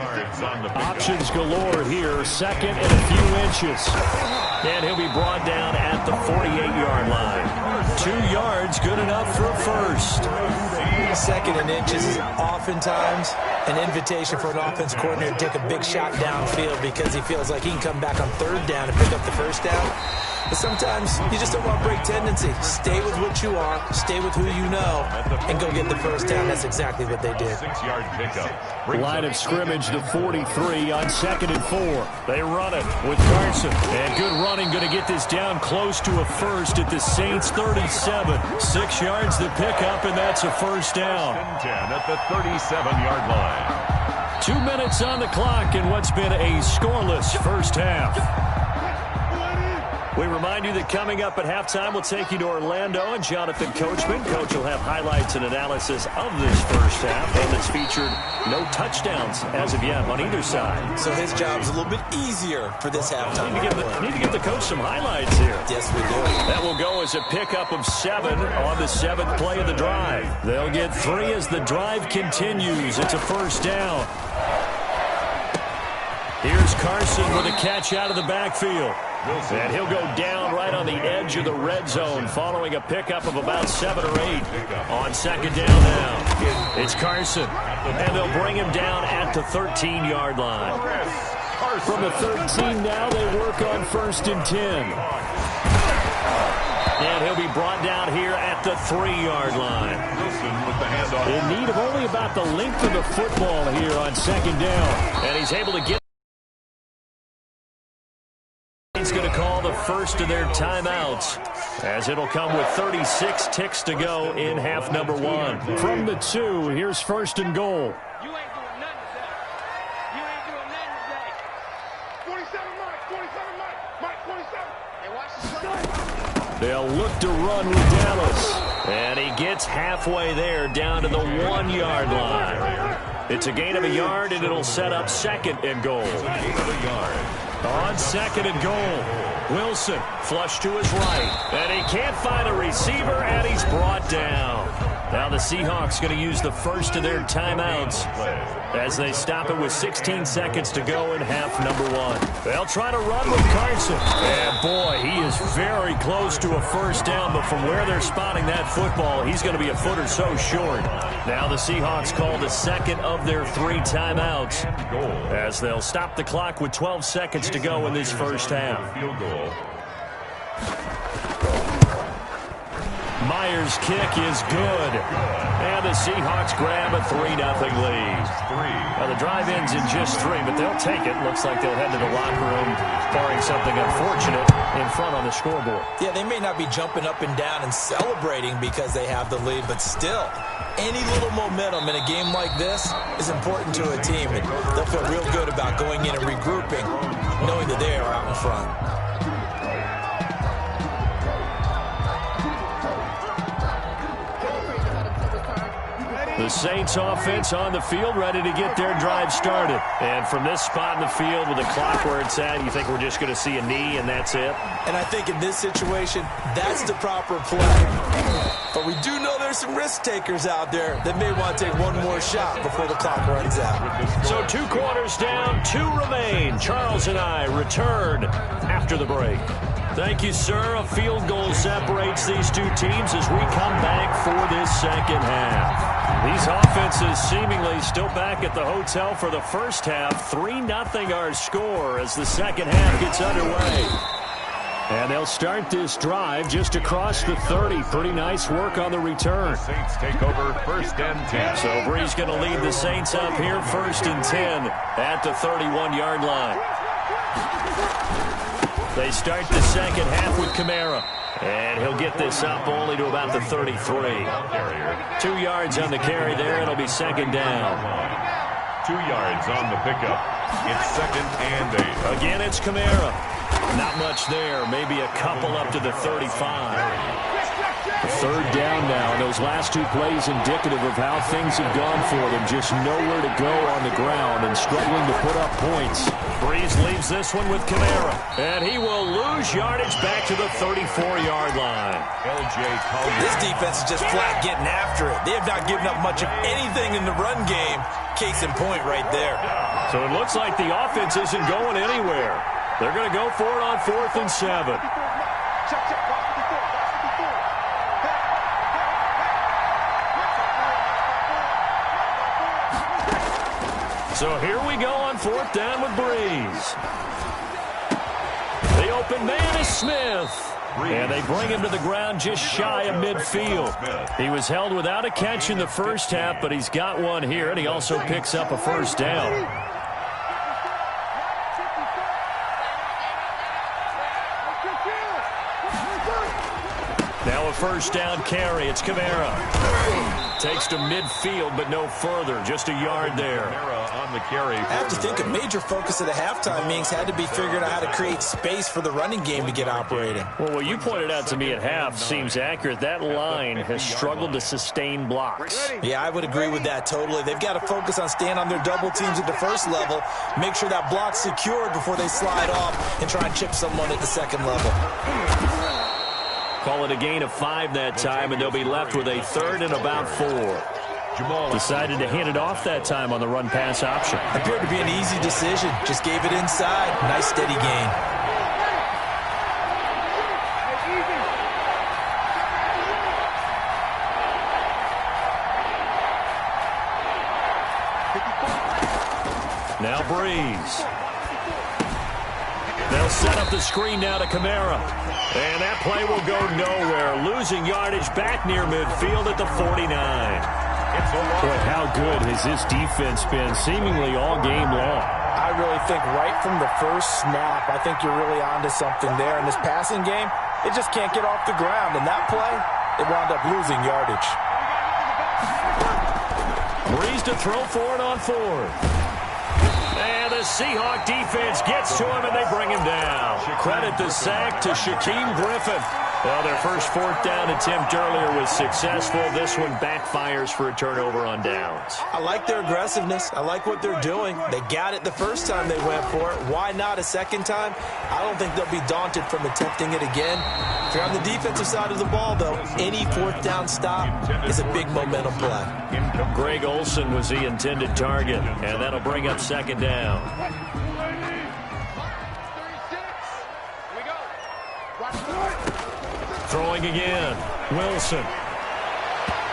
Options galore here. 2nd and a few inches. And he'll be brought down at the 48-yard line. 2 yards, good enough for a 1st. 2nd and inches is oftentimes an invitation for an offense coordinator to take a big shot downfield because he feels like he can come back on 3rd down and pick up the 1st down. But sometimes you just don't want to break tendency. Stay with what you are, stay with who you know, and go get the 1st down. That's exactly what they did. 6-yard pickup. Line of scrimmage to 43 on 2nd and 4. They run it with Carson. And good running, going to get this down close to a 1st at the Saints 37. 6 yards the pickup, and that's a 1st down. 10 at the 37-yard line. 2 minutes on the clock in what's been a scoreless first half. We remind you that coming up at halftime, we'll take you to Orlando and Jonathan Coachman. Coach will have highlights and analysis of this first half, and it's featured no touchdowns as of yet on either side. So his job's a little bit easier for this halftime. Need to give the coach some highlights here. Yes, we do. That will go as a pickup of 7 on the 7th play of the drive. They'll get 3 as the drive continues. It's a 1st down. Here's Carson with a catch out of the backfield. And he'll go down right on the edge of the red zone following a pickup of about 7 or 8 on 2nd down now. It's Carson, and they'll bring him down at the 13-yard line. From the 13 now, they work on 1st and 10. And he'll be brought down here at the 3-yard line. In need of only about the length of the football here on 2nd down. And he's able to get. He's going to call the first of their timeouts as it'll come with 36 ticks to go in half number 1. From the 2, here's 1st and goal. You ain't doing nothing today. You ain't doing nothing today. 47 Mike, 47. Hey, watch the slide. They'll look to run with Dallas. And he gets halfway there down to the 1-yard line. It's a gain of a yard, and it'll set up 2nd and goal. On 2nd and goal, Wilson flush to his right, and he can't find a receiver, and he's brought down. Now the Seahawks going to use the first of their timeouts as they stop it with 16 seconds to go in half number one. They'll try to run with Carson. And, boy, he is very close to a first down, but from where they're spotting that football, he's going to be a foot or so short. Now the Seahawks call the second of their 3 timeouts as they'll stop the clock with 12 seconds to go in this first half. Field goal. Myers' kick is good. And the Seahawks grab a 3-0 lead. Now the drive ends in just 3, but they'll take it. Looks like they'll head to the locker room, barring something unfortunate, in front on the scoreboard. Yeah, they may not be jumping up and down and celebrating because they have the lead, but still, any little momentum in a game like this is important to a team. And they'll feel real good about going in and regrouping, knowing that they are out in front. The Saints offense on the field, ready to get their drive started. And from this spot in the field with the clock where it's at, you think we're just going to see a knee and that's it? And I think in this situation, that's the proper play. But we do know there's some risk takers out there that may want to take one more shot before the clock runs out. So 2 quarters down, 2 remain. Charles and I return after the break. Thank you, sir. A field goal separates these 2 teams as we come back for this second half. These offenses seemingly still back at the hotel for the first half. 3-0 our score as the second half gets underway. And they'll start this drive just across the 30. Pretty nice work on the return. Saints take over 1st and 10. So Brees going to lead the Saints up here 1st and 10 at the 31-yard line. They start the second half with Kamara. And he'll get this up only to about the 33. 2 yards on the carry there. It'll be second down. 2 yards on the pickup. It's 2nd and 8. Again, it's Kamara. Not much there. Maybe a couple up to the 35. 3rd down now. Those last 2 plays indicative of how things have gone for them. Just nowhere to go on the ground and struggling to put up points. Brees leaves this one with Kamara. And he will lose yardage back to the 34-yard line. This defense is just flat getting after it. They have not given up much of anything in the run game. Case in point right there. So it looks like the offense isn't going anywhere. They're going to go for it on 4th and 7. So here we go on 4th down with Brees. The open man is Smith. And they bring him to the ground just shy of midfield. He was held without a catch in the first half, but he's got one here, and he also picks up a first down. Now a first down carry. It's Kamara. Takes to midfield, but no further. Just a yard there. On the carry. I have to think a major focus of the halftime meetings had to be figuring out how to create space for the running game to get operating. Well, what you pointed out to me at half seems accurate. That line has struggled to sustain blocks. Yeah, I would agree with that totally. They've got to focus on staying on their double teams at the first level, make sure that block's secured before they slide off and try and chip someone at the second level. Call it a gain of 5 that time, and they'll be left with a 3rd and about 4. Decided to hand it off that time on the run-pass option. Appeared to be an easy decision. Just gave it inside. Nice steady gain. Now Brees. They'll set up the screen now to Kamara. And that play will go nowhere. Losing yardage back near midfield at the 49. Boy, how good has this defense been seemingly all game long? I really think right from the first snap, I think you're really onto something there. In this passing game, it just can't get off the ground. And that play, it wound up losing yardage. Brees to throw for it on 4th. And the Seahawk defense gets to him, and they bring him down. Credit the sack to Shaquem Griffin. Well, their first 4th down attempt earlier was successful. This one backfires for a turnover on downs. I like their aggressiveness. I like what they're doing. They got it the first time they went for it. Why not a second time? I don't think they'll be daunted from attempting it again. If you're on the defensive side of the ball, though, any fourth down stop is a big momentum play. Greg Olsen was the intended target, and that'll bring up second down. Throwing again. Wilson.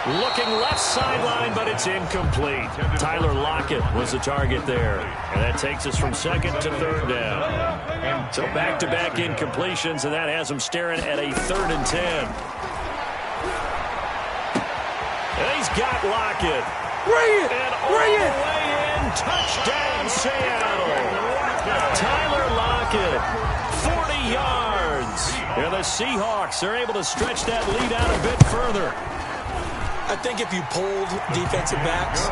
Looking left sideline, but it's incomplete. Tyler Lockett was the target there. And that takes us from second to third down. So back-to-back incompletions, and that has them staring at a 3rd and 10. And he's got Lockett. Bring it! And all the way in, touchdown Seattle. Tyler Lockett, 40 yards. And the Seahawks are able to stretch that lead out a bit further. I think if you polled defensive backs,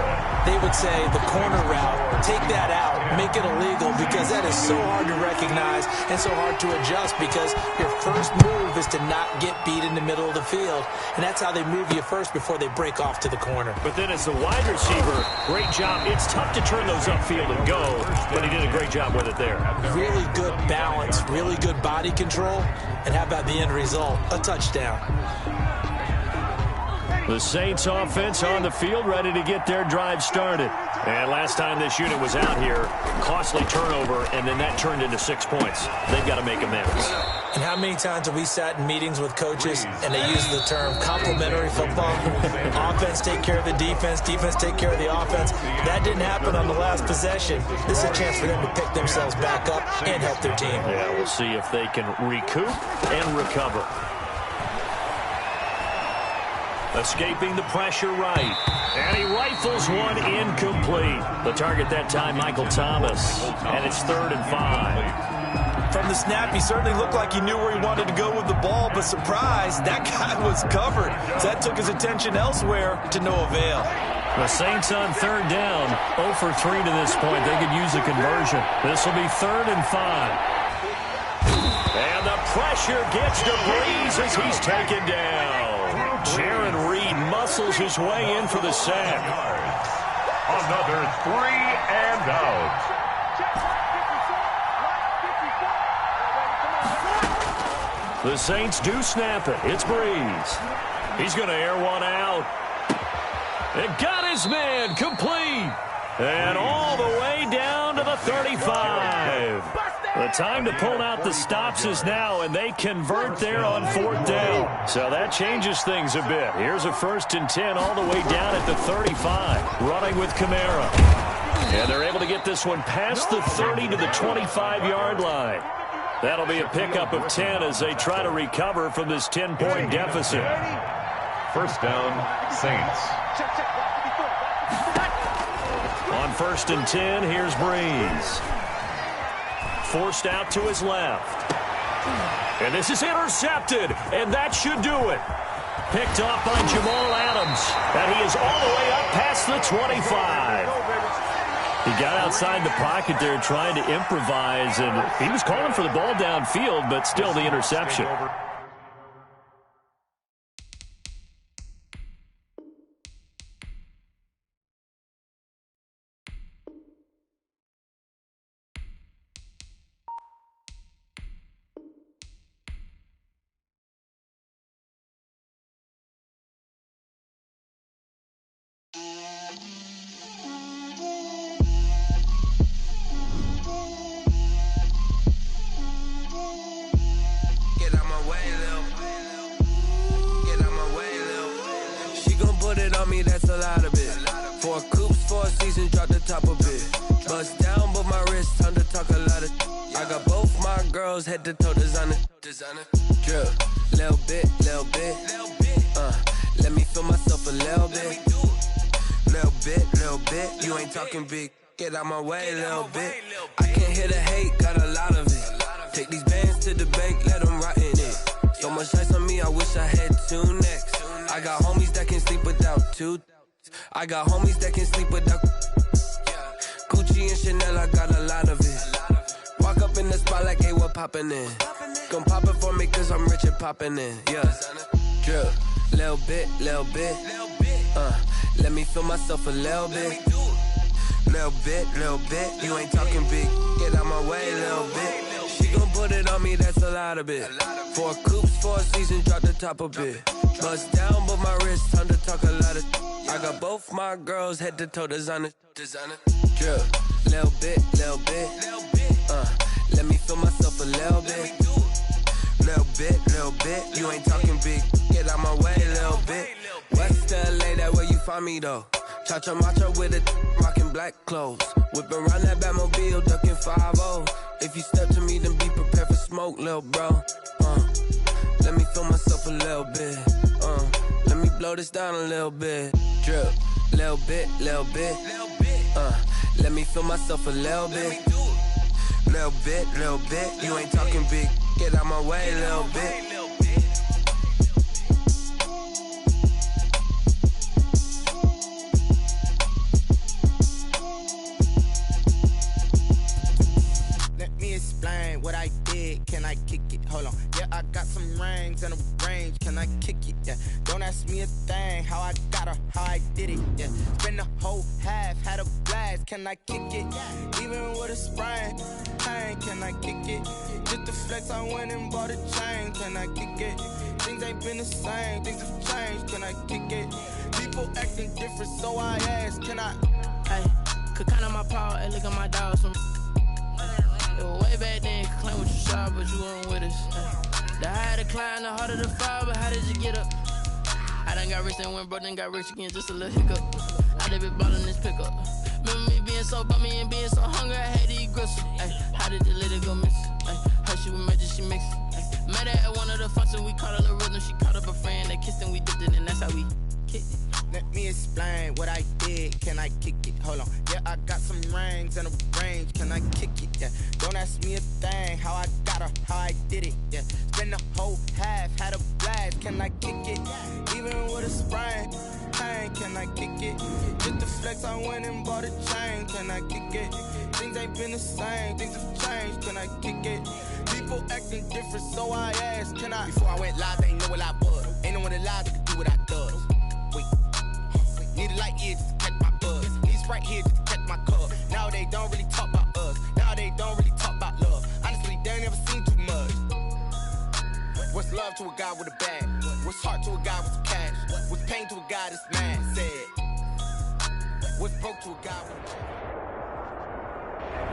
they would say the corner route, take that out, make it illegal, because that is so hard to recognize and so hard to adjust, because your first move is to not get beat in the middle of the field. And that's how they move you first before they break off to the corner. But then as the wide receiver, great job. It's tough to turn those upfield and go, but he did a great job with it there. Really good balance, really good body control, and how about the end result? A touchdown. The Saints offense on the field, ready to get their drive started. And last time this unit was out here, costly turnover, and then that turned into 6 points. They've got to make amends. And how many times have we sat in meetings with coaches and they use the term complementary football? Offense take care of the defense, defense take care of the offense. That didn't happen on the last possession. This is a chance for them to pick themselves back up and help their team. Yeah, we'll see if they can recoup and recover. Escaping the pressure right. And he rifles one incomplete. The target that time, Michael Thomas. And it's 3rd and 5. From the snap, he certainly looked like he knew where he wanted to go with the ball, but surprise, that guy was covered. So that took his attention elsewhere to no avail. The Saints on 3rd down. 0 for 3 to this point. They could use a conversion. This will be 3rd and 5. And the pressure gets to Breeze as he's taken down. Jaron Reed muscles his way in for the sack. Another 3 and out. The Saints do snap it. It's Breeze. He's going to air one out. It got his man complete. And all the way down to the 35. The time to pull out the stops is now, and they convert there on 4th down. So that changes things a bit. Here's a 1st and 10 all the way down at the 35. Running with Kamara. And they're able to get this one past the 30 to the 25-yard line. That'll be a pickup of 10 as they try to recover from this 10-point deficit. 1st down, Saints. On 1st and 10, here's Breeze. Forced out to his left. And this is intercepted, and that should do it. Picked off by Jamal Adams, and he is all the way up past the 25. He got outside the pocket there trying to improvise, and he was calling for the ball downfield, but still the interception. Head to toe designer. Drip, little bit. Let me feel myself a little bit. Little bit. You ain't talking big. Get out my way, little bit. I can't hear the hate, got a lot of it. Take these bands to the bank, let them rot in it. So much ice on me, I wish I had 2 necks. I got homies that can sleep without 2. I got homies that can sleep without Gucci and Chanel, I got a lot of it. Walk up in the spot like, hey, what poppin' in? Gon' pop it for me cause I'm rich and poppin' in, yeah. Drip, little bit. Let me feel myself a little bit. Little bit. You ain't talking big. Get out my way, little bit. She gon' put it on me, that's a lot of it. 4 coops, 4 seasons, drop the top a bit. Bust down, but my wrist, time to talk a lot of. I got both my girls head to toe designer. Drip, little bit. Let me feel myself a little bit. Little bit. You ain't talking big. Get out my way, little bit. West LA, that where you find me though. Cha-cha matcha with a rockin' black clothes. Whippin' around that Batmobile, duckin' 5-0. If you step to me, then be prepared for smoke, lil' bro. Let me feel myself a little bit. Let me blow this down a little bit. Drip, little bit. Let me feel myself a little bit. Little bit. You ain't talking big. Get out my way, little bit. Explain what I did, can I kick it? Hold on, yeah, I got some rings and a range, can I kick it? Yeah, don't ask me a thing, how I got her, how I did it. Yeah, spend the whole half, had a blast, can I kick it? Even with a sprain, pain, can I kick it? Just the flex, I went and bought a chain, can I kick it? Things ain't been the same, things have changed, can I kick it? People acting different, so I ask, can I? Hey, could count on my power, and look at my dogs from. Way back then, could claim what you saw, but you weren't with us. The higher the climb, the harder the fall, but how did you get up? I done got rich and went broke, then got rich again, just a little hiccup. I done been ballin' this pickup. Remember me being so bummy and being so hungry, I had to eat gristle. How did the lady go miss? Her she was magic, she mixed. Met her at one of the functions, we caught a little rhythm, she caught up a friend, they kissed and we dipped it, and that's how we kicked it. Let me explain what I did, can I kick it? Hold on, yeah, I got some rings and a range, can I kick it? Yeah, don't ask me a thing, how I got her, how I did it. Yeah, spend the whole half, had a blast, can I kick it? Even with a sprain, pain, can I kick it? Just the flex, I went and bought a chain, can I kick it? Things ain't been the same, things have changed, can I kick it? People acting different, so I asked, can I? Before I went live, they ain't know what I was. Ain't no one alive that could do what I does. Wait. Need a light year just to catch my buzz. Need Sprite here just to catch my cup. Now they don't really talk about us. Now they don't really talk about love. Honestly, they ain't never seen too much. What's love to a guy with a bag? What's heart to a guy with some cash? What's pain to a guy that's mad? Said. What's broke to a guy with a check?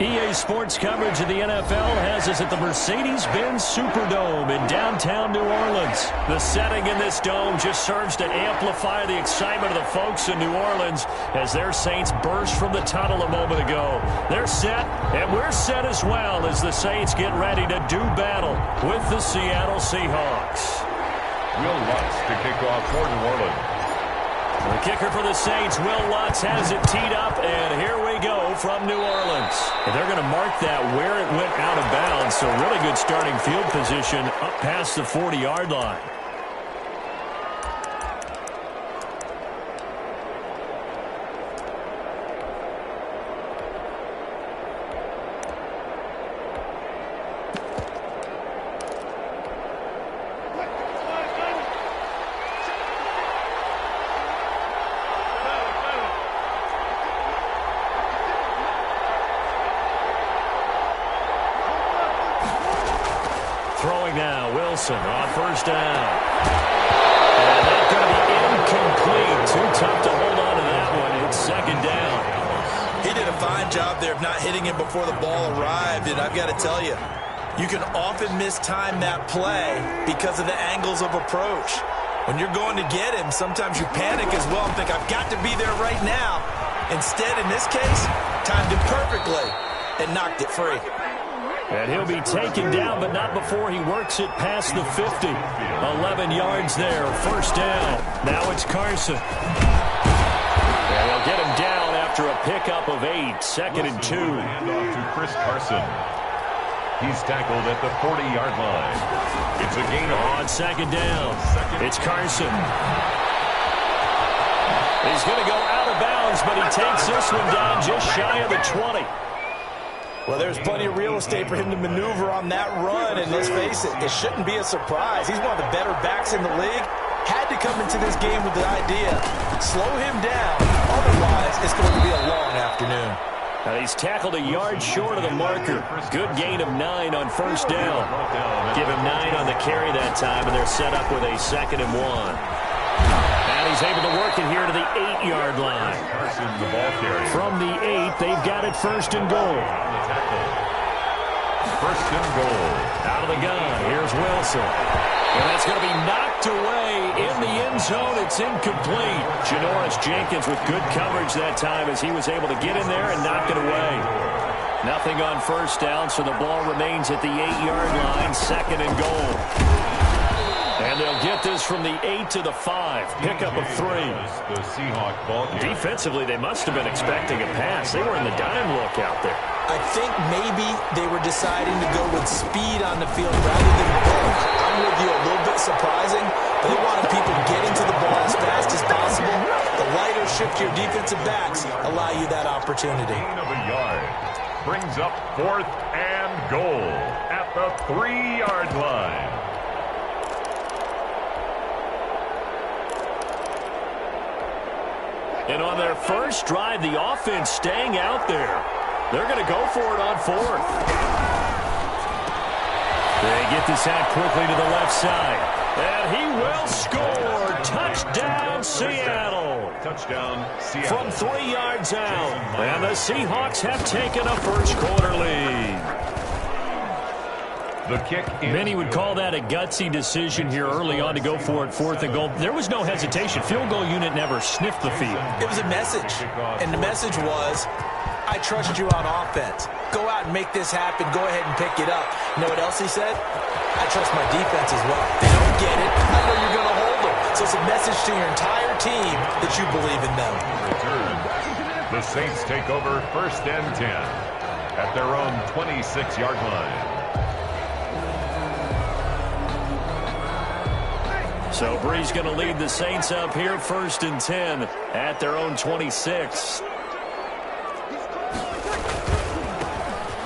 EA Sports coverage of the NFL has us at the Mercedes-Benz Superdome in downtown New Orleans. The setting in this dome just serves to amplify the excitement of the folks in New Orleans as their Saints burst from the tunnel a moment ago. They're set, and we're set as well as the Saints get ready to do battle with the Seattle Seahawks. Will Lutz to kick off for New Orleans. The kicker for the Saints, Will Lutz, has it teed up, and here we go from New Orleans. And they're going to mark that where it went out of bounds, so really good starting field position up past the 40-yard line. On first down. And that's going to be incomplete. Too tough to hold on to that one. It's second down. He did a fine job there of not hitting him before the ball arrived. And I've got to tell you, you can often mistime that play because of the angles of approach. When you're going to get him, sometimes you panic as well and think, I've got to be there right now. Instead, in this case, timed it perfectly and knocked it free. And he'll be taken down, but not before he works it past the 50. 11 yards there, first down. Now it's Carson. And they'll get him down after a pickup of 8, second and 2. Handoff to Chris Carson. He's tackled at the 40-yard line. It's a gain on second down. It's Carson. He's going to go out of bounds, but he takes this one down just shy of the 20. Well, there's plenty of real estate for him to maneuver on that run, and let's face it, it shouldn't be a surprise. He's one of the better backs in the league. Had to come into this game with the idea, slow him down, otherwise it's going to be a long afternoon. And he's tackled a yard short of the marker. Good gain of 9 on first down. Give him 9 on the carry that time, and they're set up with a 2nd and 1. And he's able to work it here to the 8-yard line. From the 8, they've got it 1st and goal. 1st and goal. Out of the gun, here's Wilson. And that's going to be knocked away in the end zone. It's incomplete. Janoris Jenkins with good coverage that time as he was able to get in there and knock it away. Nothing on first down, so the ball remains at the 8-yard line, 2nd and goal. And they'll get this from the 8 to the 5. Pickup of 3. The Seahawk ball game. Defensively, they must have been expecting a pass. They were in the dime look out there. I think maybe they were deciding to go with speed on the field rather than bulk. I'm with you, a little bit surprising, but they wanted people getting to the ball as fast as possible. The lighter, shiftier defensive backs allow you that opportunity. Gain of a yard. Brings up 4th and goal at the 3-yard line. And on their first drive, the offense staying out there. They're going to go for it on 4th. They get this out quickly to the left side. And he will score. Touchdown, Seattle. Touchdown, Seattle. From 3 yards out. And the Seahawks have taken a first-quarter lead. The kick. Many would call that a gutsy decision here early on to go for it 4th and goal. There was no hesitation. Field goal unit never sniffed the field. It was a message. And the message was, I trust you on offense. Go out and make this happen. Go ahead and pick it up. You know what else he said? I trust my defense as well. They don't get it. I know you're going to hold them. So it's a message to your entire team that you believe in them. The Saints take over 1st and 10 at their own 26-yard line. So Bree's going to lead the Saints up here 1st and 10 at their own 26.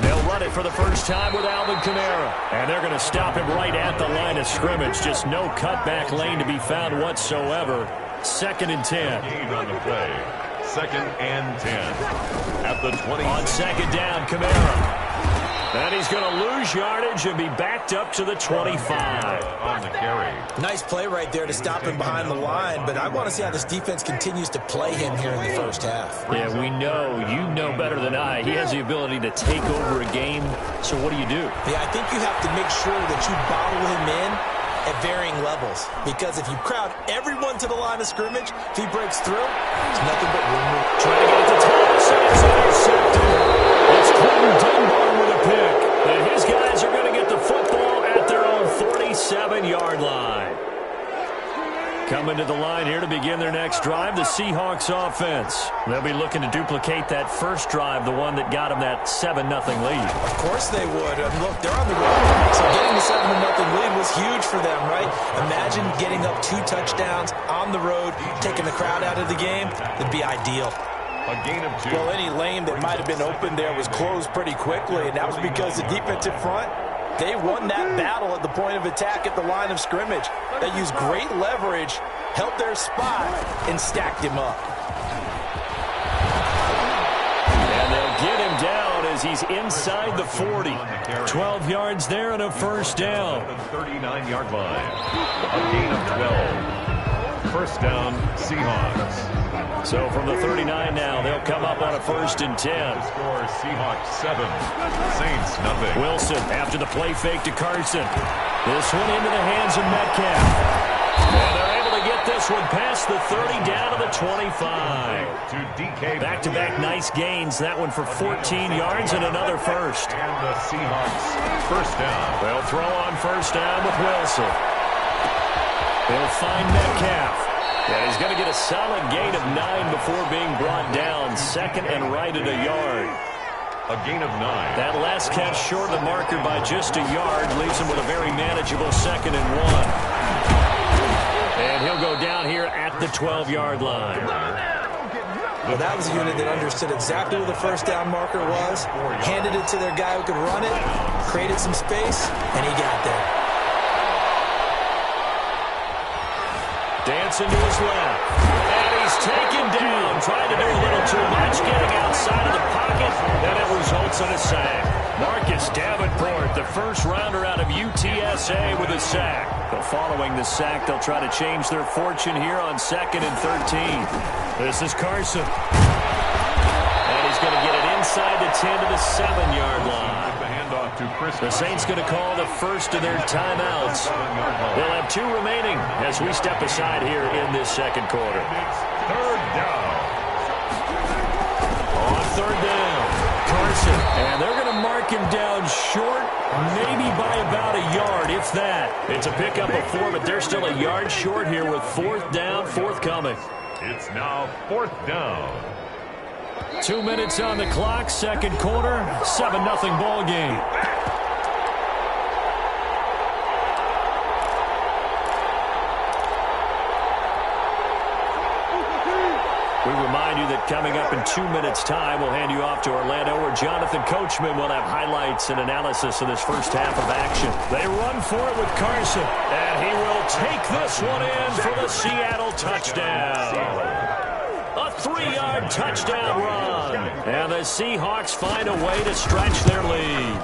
They'll run it for the first time with Alvin Kamara. And they're going to stop him right at the line of scrimmage. Just no cutback lane to be found whatsoever. 2nd and 10. Gain on the play. 2nd and 10 at the 20. On 2nd down, Kamara. And he's going to lose yardage and be backed up to the 25. On the carry. Nice play right there to stop him behind the line, but I want to see how this defense continues to play him here in the first half. Yeah, we know. You know better than I. He has the ability to take over a game, so what do? Yeah, I think you have to make sure that you bottle him in at varying levels, because if you crowd everyone to the line of scrimmage, if he breaks through, it's nothing but room. Trying to get to Thomas, and it's intercepted. It's Quentin Dunbar with a pick, and his guys are going to get the football at their own 47-yard line. Coming to the line here to begin their next drive, the Seahawks offense. They'll be looking to duplicate that first drive, the one that got them that 7-0 lead. Of course they would. Look, they're on the road, so getting the 7-0 lead was huge for them, right? Imagine getting up 2 touchdowns on the road, taking the crowd out of the game. It'd be ideal. A gain of 2. Well, any lane that might have been open there was closed pretty quickly, and that was because the defensive front, they won that battle at the point of attack at the line of scrimmage. They used great leverage, held their spot, and stacked him up. And they'll get him down as he's inside the 40. 12 yards there and a first down. The 39-yard line. A gain of 12. First down, Seahawks. So from the 39 now, they'll come up on a 1st and 10. Score Seahawks 7, Saints nothing. Wilson after the play fake to Carson. This one into the hands of Metcalf. And they're able to get this one past the 30 down to the 25. To DK. Back-to-back nice gains. That one for 14 yards and another first. And the Seahawks first down. They'll throw on first down with Wilson. They'll find Metcalf. Yeah, he's going to get a solid gain of 9 before being brought down. 2nd and right at a yard. A gain of 9. That last catch short of the marker by just a yard leaves him with a very manageable 2nd and 1. And he'll go down here at the 12-yard line. Well, that was a unit that understood exactly where the first down marker was, handed it to their guy who could run it, created some space, and he got there. Dancing to his left. And He's taken down, trying to do a little too much, getting outside of the pocket, and it results in a sack. Marcus Davenport, the first rounder out of UTSA with a sack. But following the sack, they'll try to change their fortune here on 2nd and 13. This is Carson. And he's going to get it inside the 10 to the 7-yard line. The Saints going to call the first of their timeouts. They'll have 2 remaining as we step aside here in this second quarter. Third down. On third down, Carson. And they're going to mark him down short, maybe by about a yard, if that. It's a pickup of 4, but they're still a yard short here with 4th down, forthcoming. It's now 4th down. 2 minutes on the clock, second quarter, 7-0 ball game. We remind you that coming up in 2 minutes' time, we'll hand you off to Orlando, where Jonathan Coachman will have highlights and analysis of this first half of action. They run for it with Carson, and he will take this one in for the Seattle touchdown. A 3-yard touchdown run. And the Seahawks find a way to stretch their lead.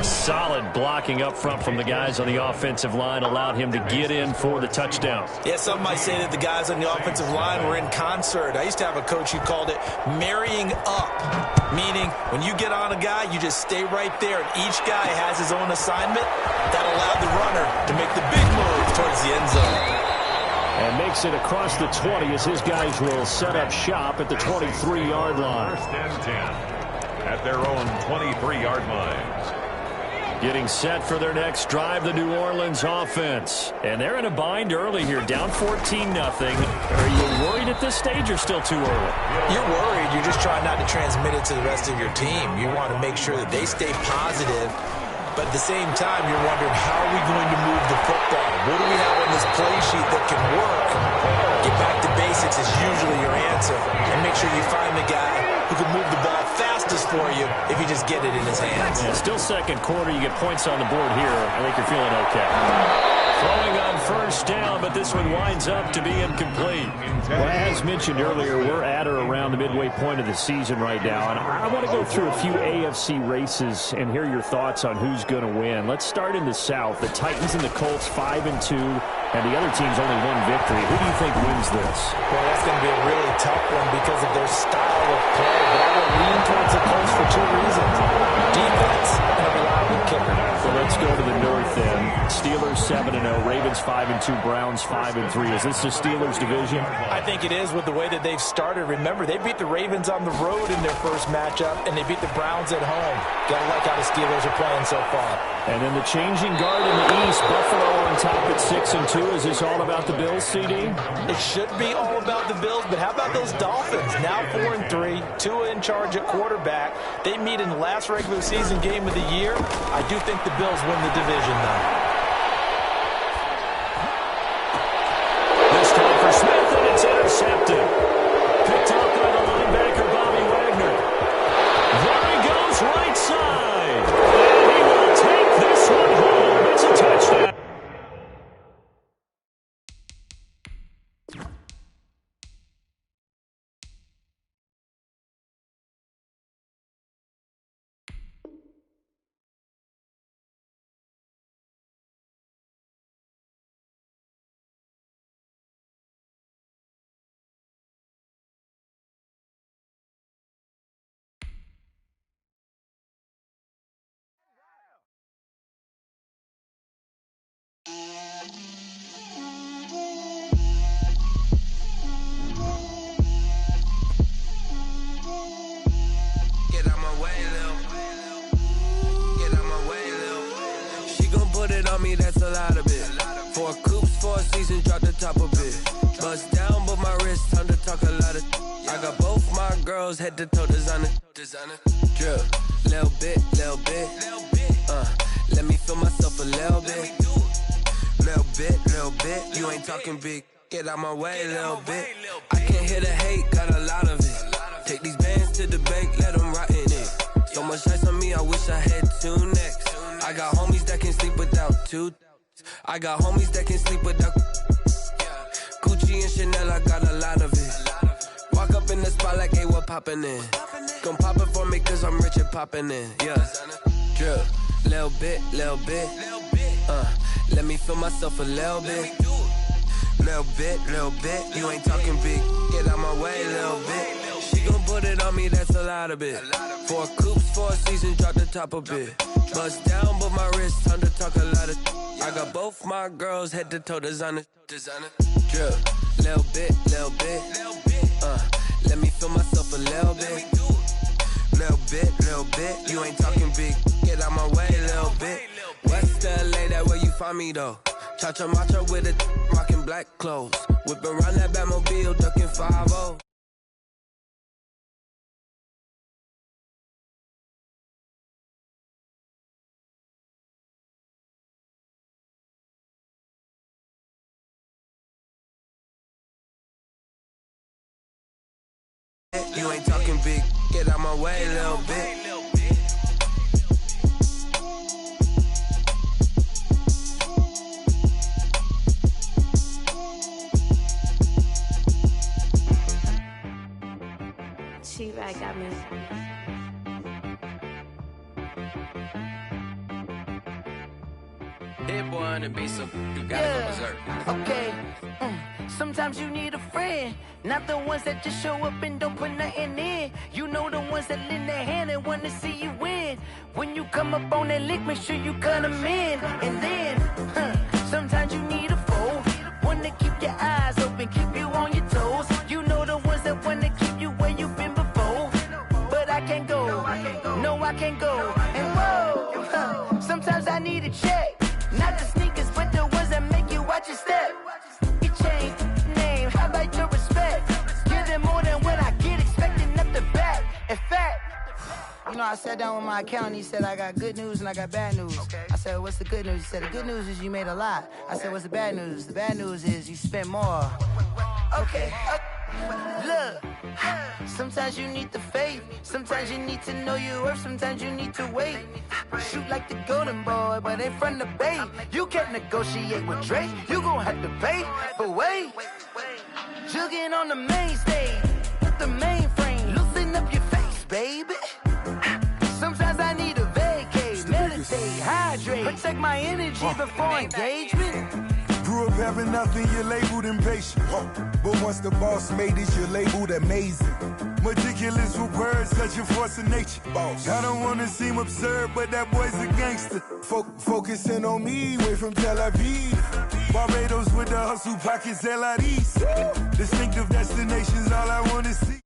Solid blocking up front from the guys on the offensive line allowed him to get in for the touchdown. Yeah, some might say that the guys on the offensive line were in concert. I used to have a coach who called it marrying up, meaning when you get on a guy, you just stay right there, and each guy has his own assignment. That allowed the runner to make the big move towards the end zone. And makes it across the 20 as his guys will set up shop at the 23-yard line. First and 10 at their own 23-yard line. Getting set for their next drive, the New Orleans offense. And they're in a bind early here, down 14-0. Are you worried at this stage or still too early? You're worried. You're just trying not to transmit it to the rest of your team. You want to make sure that they stay positive. But at the same time, you're wondering, how are we going to move the football? What do we have on this play sheet that can work? Get back to basics is usually your answer. And make sure you find the guy who can move the ball fastest for you if you just get it in his hands. Yeah, still second quarter. You get points on the board here. I think you're feeling okay. Throwing on first down, but this one winds up to be incomplete. Well, as mentioned earlier, we're at or around the midway point of the season right now, and I want to go through a few AFC races and hear your thoughts on who's going to win. Let's start in the South. The Titans and the Colts 5-2, and the other team's only 1 victory. Who do you think wins this? Well, that's going to be a really tough one because of their style of play, but I will lean towards the Colts for 2 reasons. Defense and a reliable kicker. So let's go to the north then. Steelers 7-0, Ravens 5-2, Browns 5-3. Is this the Steelers division? I think it is with the way that they've started. Remember, they beat the Ravens on the road in their first matchup, and they beat the Browns at home. Gotta like how the Steelers are playing so far. And then the changing guard in the East, Buffalo on top at 6-2. Is this all about the Bills, CD? It should be all about the Bills, but how about those Dolphins? Now 4-3, Tua in charge at quarterback. They meet in the last regular season game of the year. I do think the Bills win the division, though. This time for Smith, and it's intercepted. Picked up by the linebacker, Bobby Wagner. There he goes, right side. And he will take this one home. It's a touchdown. That's a lot of it. 4 coops, 4 seasons, drop the top of it. Bust down, but my wrist, time to talk a lot of. I got both my girls head to toe designer. Drip, little bit. Let me feel myself a little bit. Little bit. You ain't talking big. Get out my way, little bit. I can't hear the hate, got a lot of it. Take these bands to the bank, let them rot in it. So much ice on me, I wish I had 2 necks. I got homies that can sleep without 2. I got homies that can sleep without Gucci Gucci and Chanel, I got a lot of it. Walk up in the spot like, hey, what poppin' in? Gon' pop it for me cause I'm rich and poppin' in, yeah. Drip, little bit, let me feel myself a little bit. Little bit, you ain't talking big. Get out my way, little bit. She gon' put it on me, that's a lot of it. 4 coops, 4 seasons, drop the top a bit. Bust down, but my wrist, time to talk a lot of. I got both my girls, head to toe designer. Drip, little bit, let me feel myself a little bit. Little bit, you ain't talking big. Get out my way, little bit. West LA, that where you find me though. Cha-cha matcha with a rockin' black clothes. Whip around that Batmobile, ducking 5-0. You ain't talking big, get out my way, little bit. T-Rag got me. Hit boy on the beat, so you gotta go berserk. Okay. Sometimes you need a friend, not the ones that just show up and don't put nothing in. You know the ones that lend their hand and want to see you win. When you come up on that lick, make sure you cut them in. And then, sometimes you need a foe, one to keep your eyes open, keep you on your toes. You know the ones that want to keep you where you've been before. But I can't go, no I can't go. And whoa, sometimes I need a check. Not the sneakers, but the ones that make you watch your step. You change name, how about your respect? Give them more than what I get, expecting up the back. In fact, you know, I sat down with my accountant, he said I got good news and I got bad news. I said, what's the good news? He said, the good news is you made a lot. I said, what's the bad news? The bad news is you spent more. Okay. Look, sometimes you need the faith, sometimes you need to know your worth, sometimes you need to wait. Shoot like the golden boy, but in front of the bay. You can't negotiate with Drake, you gon' have to pay. But wait, jugging on the main stage, the mainframe, loosen up your face, baby. Sometimes I need a vacate, meditate, hydrate, protect my energy before engagement. Grew up having nothing, you're labeled impatient. But once the boss made it, you're labeled amazing. Meticulous with words, such a force of nature. I don't wanna seem absurd, but that boy's a gangster. Focusing on me, way from Tel Aviv. Barbados with the hustle pockets, LIDs. Distinctive destinations, all I wanna see.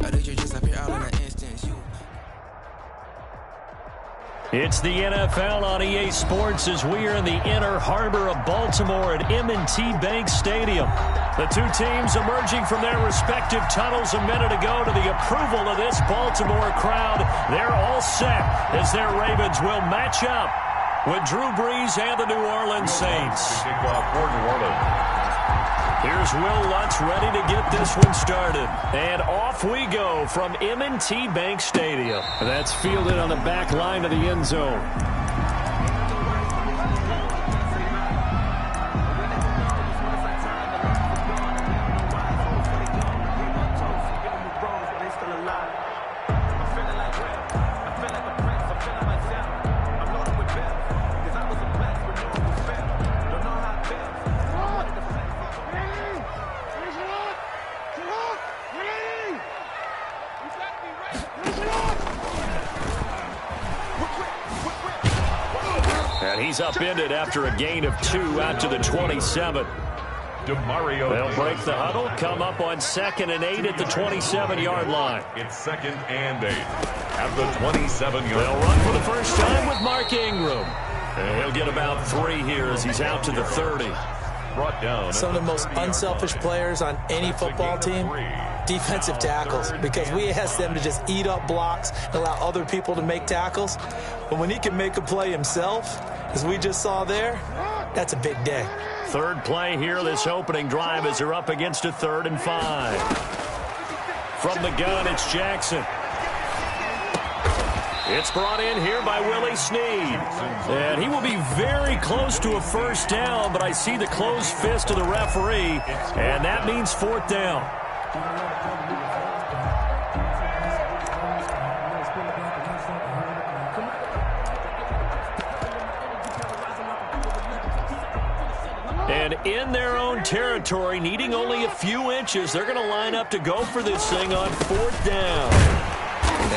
How did you just appear all in an instance? It's the NFL on EA Sports as we are in the inner harbor of Baltimore at M&T Bank Stadium. The two teams emerging from their respective tunnels a minute ago to the approval of this Baltimore crowd. They're all set as their Ravens will match up with Drew Brees and the New Orleans Saints. Here's Will Lutz ready to get this one started. And off we go from M&T Bank Stadium. That's fielded on the back line of the end zone. He's upended after a gain of 2 out to the 27. DeMario. They'll break the huddle, come up on 2nd and 8 at the 27-yard line. It's 2nd and 8 at the 27-yard line. They'll run for the first time with Mark Ingram. And he'll get about 3 here as he's out to the 30. Brought down. Some of the most unselfish players on any football team, defensive tackles, because we ask them to just eat up blocks and allow other people to make tackles. But when he can make a play himself, as we just saw there, that's a big day. Third play here, this opening drive as they're up against a 3rd and 5. From the gun, it's Jackson. It's brought in here by Willie Snead. And he will be very close to a first down, but I see the closed fist of the referee, and that means 4th down. And in their own territory, needing only a few inches, they're going to line up to go for this thing on 4th down.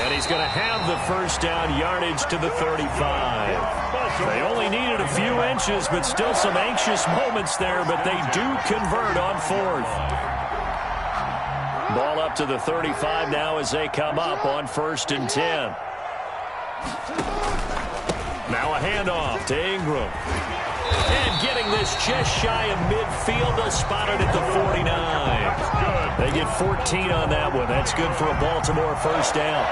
And he's going to have the first down yardage to the 35. They only needed a few inches, but still some anxious moments there, but they do convert on 4th. Ball up to the 35 now as they come up on 1st and 10. Now a handoff to Ingram. And getting this just shy of midfield, they'll spot it at the 49. They get 14 on that one. That's good for a Baltimore first down.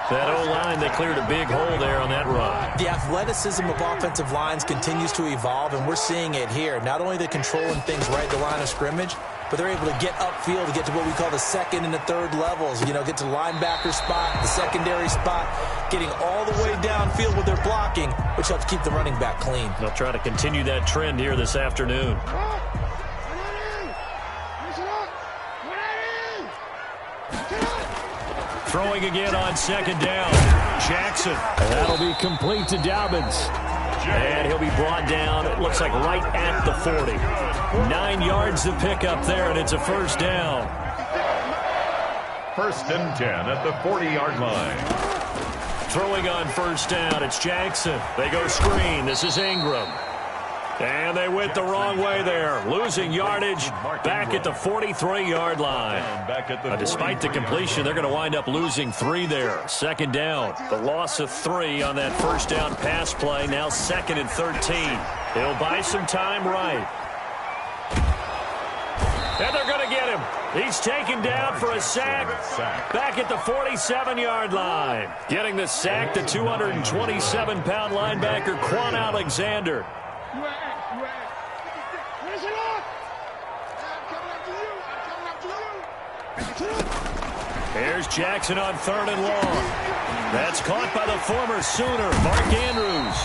That O-line, they cleared a big hole there on that run. The athleticism of offensive lines continues to evolve, and we're seeing it here. Not only are they controlling things right at the line of scrimmage, but they're able to get upfield to get to what we call the 2nd and the 3rd levels. You know, get to the linebacker spot, the secondary spot, getting all the way downfield with their blocking, which helps keep the running back clean. They'll try to continue that trend here this afternoon. Throwing again on 2nd down. Jackson. And that'll be complete to Dobbins. And he'll be brought down, it looks like right at the 40. 9 yards to pick up there, and it's a first down. 1st and 10 at the 40-yard line. Throwing on 1st down, it's Jackson. They go screen. This is Ingram. And they went the wrong way there, losing yardage back at the 43-yard line. Despite the completion, they're going to wind up losing 3 there. 2nd down. The loss of 3 on that first down pass play. Now 2nd and 13. He'll buy some time right. And they're going to get him. He's taken down for a sack back at the 47-yard line. Getting the sack, the 227-pound linebacker, Quan Alexander. Here's Jackson on 3rd and long. That's caught by the former Sooner, Mark Andrews.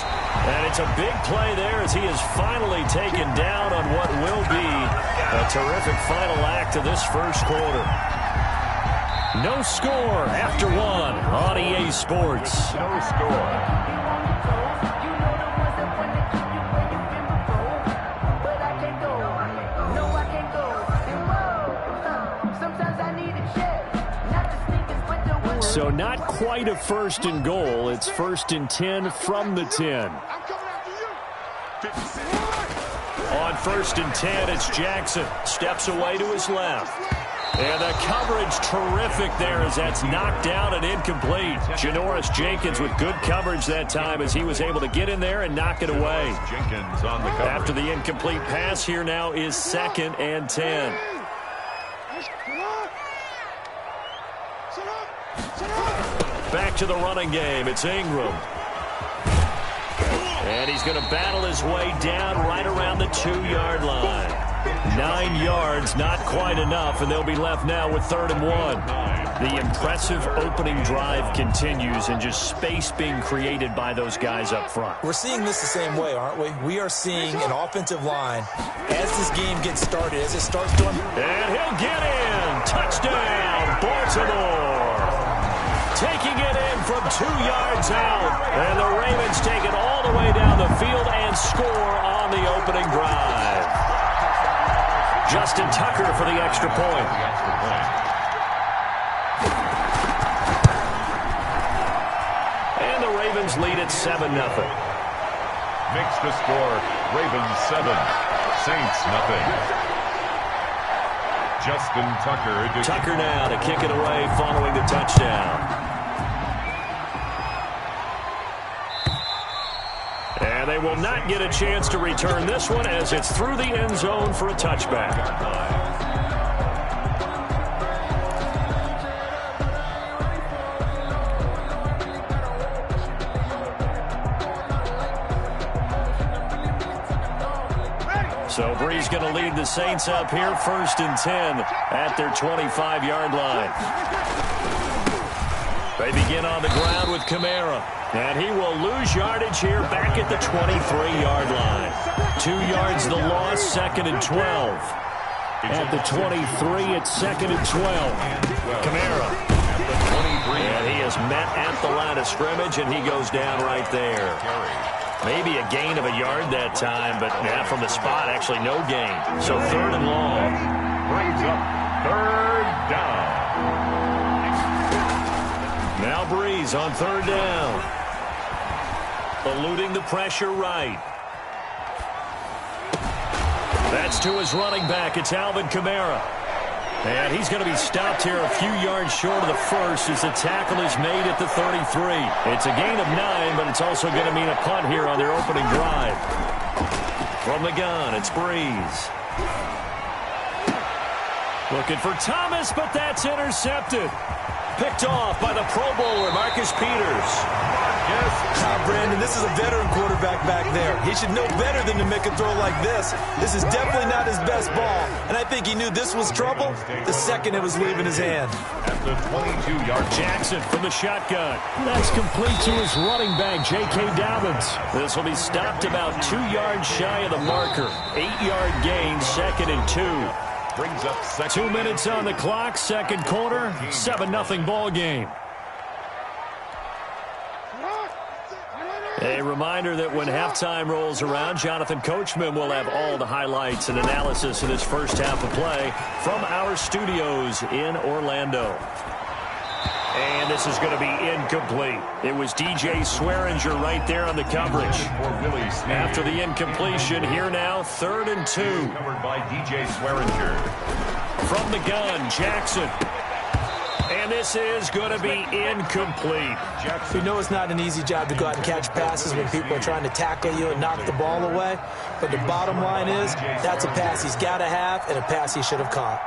And it's a big play there as he is finally taken down on what will be a terrific final act of this first quarter. No score after 1 on EA Sports. No score. So not quite a 1st and goal. It's 1st and 10 from the 10. On 1st and 10, it's Jackson. Steps away to his left. And the coverage terrific there as that's knocked down and incomplete. Janoris Jenkins with good coverage that time as he was able to get in there and knock it away. Jenkins on the coverage. After the incomplete pass, here now is 2nd and 10. Back to the running game. It's Ingram. And he's going to battle his way down right around the 2-yard line. 9 yards, not quite enough, and they'll be left now with 3rd and 1. The impressive opening drive continues and just space being created by those guys up front. We're seeing this the same way, aren't we? We are seeing an offensive line as this game gets started, as it starts to... And he'll get in. Touchdown, Baltimore. Taking it in from 2 yards out. And the Ravens take it all the way down the field and score on the opening drive. Justin Tucker for the extra point. And the Ravens lead at 7-0. Makes the score Ravens 7, Saints nothing. Justin Tucker. Tucker now to kick it away following the touchdown. And they will not get a chance to return this one as it's through the end zone for a touchback. So Brees going to lead the Saints up here, 1st and 10 at their 25-yard line. They begin on the ground with Kamara. And he will lose yardage here back at the 23-yard line. 2 yards the loss, 2nd and 12. At the 23, it's 2nd and 12. Kamara. And he is met at the line of scrimmage, and he goes down right there. Maybe a gain of a yard that time, but from the spot, actually no gain. So 3rd and long. Brings up 3rd down. Now Brees on 3rd down. Eluding the pressure right. That's to his running back. It's Alvin Kamara. And he's going to be stopped here a few yards short of the first as the tackle is made at the 33. It's a gain of 9, but it's also going to mean a punt here on their opening drive. From the gun, it's Brees. Looking for Thomas, but that's intercepted. Picked off by the Pro Bowler, Marcus Peters. Brandon, this is a veteran quarterback back there. He should know better than to make a throw like this. This is definitely not his best ball, and I think he knew this was trouble the second it was leaving his hand. At the 22-yard Jackson from the shotgun. That's complete to his running back, J.K. Dobbins. This will be stopped about 2 yards shy of the marker. 8-yard gain, 2nd and 2. Brings up 2 minutes on the clock, 2nd quarter, 7-0 ball game. A reminder that when halftime rolls around, Jonathan Coachman will have all the highlights and analysis of this first half of play from our studios in Orlando. And this is going to be incomplete. It was DJ Swearinger right there on the coverage. After the incompletion, here now, 3rd and 2. Covered by DJ Swearinger. From the gun, Jackson. And this is going to be incomplete. You know it's not an easy job to go out and catch passes when people are trying to tackle you and knock the ball away. But the bottom line is, that's a pass he's got to have and a pass he should have caught.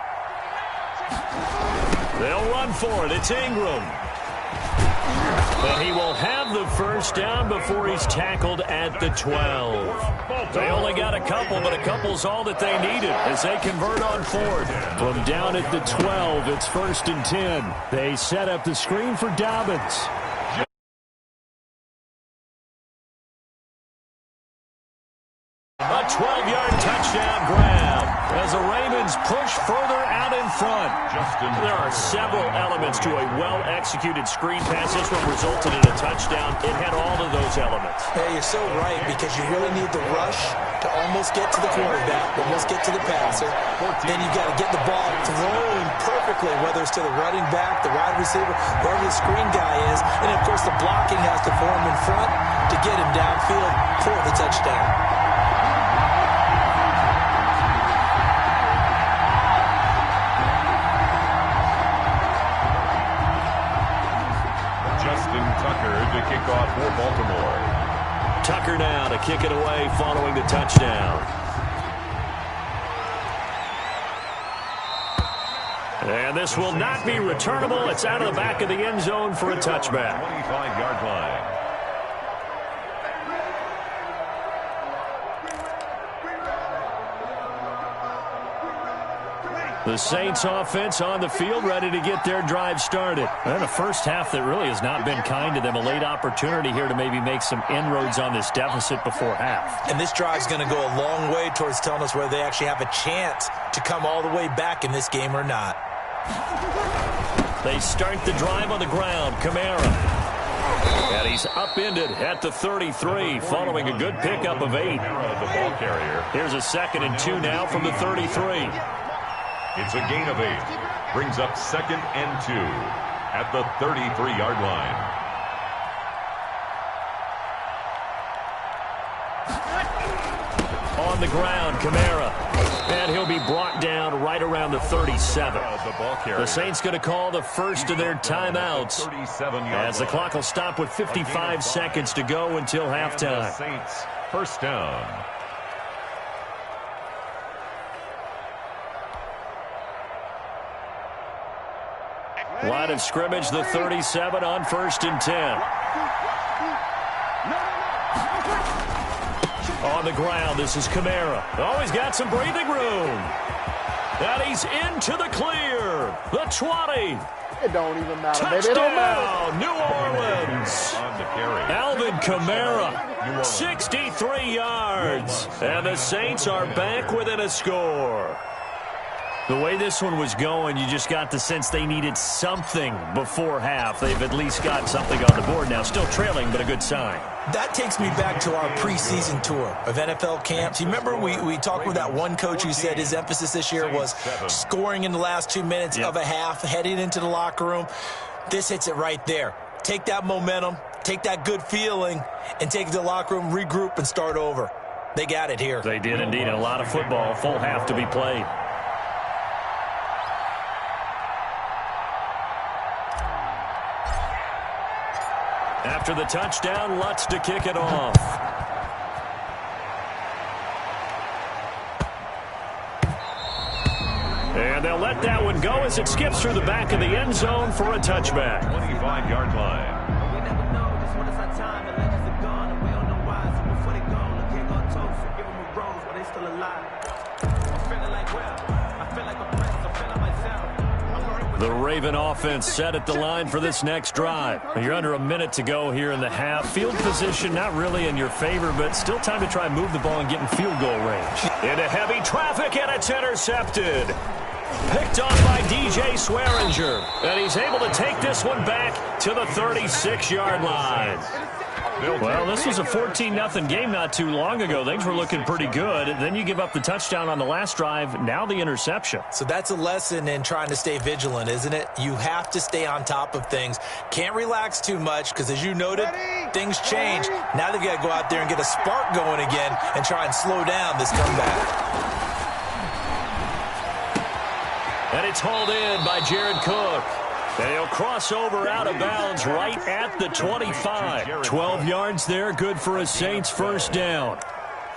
They'll run for it. It's Ingram. But he will have the first down before he's tackled at the 12. They only got a couple, but a couple's all that they needed as they convert on 4th. From down at the 12, it's 1st and 10. They set up the screen for Dobbins. A 12-yard touchdown grab as the Ravens push further out in front. There are several elements to a well-executed screen pass. This one resulted in a touchdown. It had all of those elements. Hey, you're so right because you really need the rush to almost get to the quarterback, almost get to the passer. Then you got to get the ball thrown perfectly, whether it's to the running back, the wide receiver, whoever the screen guy is. And, of course, the blocking has to form in front to get him downfield for the touchdown. kickoff for Baltimore. Tucker now to kick it away following the touchdown. And this will not be returnable. It's out of the back of the end zone for a touchback. 25-yard line. The Saints offense on the field, ready to get their drive started. And a first half that really has not been kind to them. A late opportunity here to maybe make some inroads on this deficit before half. And this drive's going to go a long way towards telling us whether they actually have a chance to come all the way back in this game or not. They start the drive on the ground. Kamara. And he's upended at the 33 following a good pickup of 8. The ball carrier. Here's a 2nd and 2 now from the 33. It's a gain of 8. Brings up 2nd and 2 at the 33-yard line. On the ground, Kamara. And he'll be brought down right around the 37. The Saints going to call the first of their timeouts as the clock will stop with 55 seconds to go until halftime. Saints first down. Line of scrimmage, the 37 on 1st and 10. On the ground, this is Kamara. Oh, he's got some breathing room. And he's into the clear. The 20. It don't even matter. Touchdown, New Orleans. Alvin Kamara, 63 yards. And the Saints are back within a score. The way this one was going, you just got the sense they needed something before half. They've at least got something on the board now. Still trailing, but a good sign. That takes me back to our preseason tour of NFL camps. You remember we talked with that one coach who said his emphasis this year was scoring in the last 2 minutes of a half, heading into the locker room. This hits it right there. Take that momentum, take that good feeling, and take it to the locker room, regroup, and start over. They got it here. They did indeed. A lot of football, full half to be played. After the touchdown, Lutz to kick it off. And they'll let that one go as it skips through the back of the end zone for a touchback. 25-yard line. We never know, just when it's our time, the legends are gone, and we don't know why. So before they go, look here, go toast, and give them a rose while they still alive. I'm feeling like, well, I feel like I'm blessed, I'm feeling myself. The Raven offense set at the line for this next drive. You're under a minute to go here in the half. Field position not really in your favor, but still time to try and move the ball and get in field goal range. Into heavy traffic, and it's intercepted. Picked off by DJ Swearinger. And he's able to take this one back to the 36-yard line. Well, this was a 14-0 game not too long ago. Things were looking pretty good. Then you give up the touchdown on the last drive. Now the interception. So that's a lesson in trying to stay vigilant, isn't it? You have to stay on top of things. Can't relax too much because, as you noted, things change. Now they've got to go out there and get a spark going again and try and slow down this comeback. And it's hauled in by Jared Cook. And he'll cross over out of bounds right at the 25. 12 yards there, good for a Saints first down.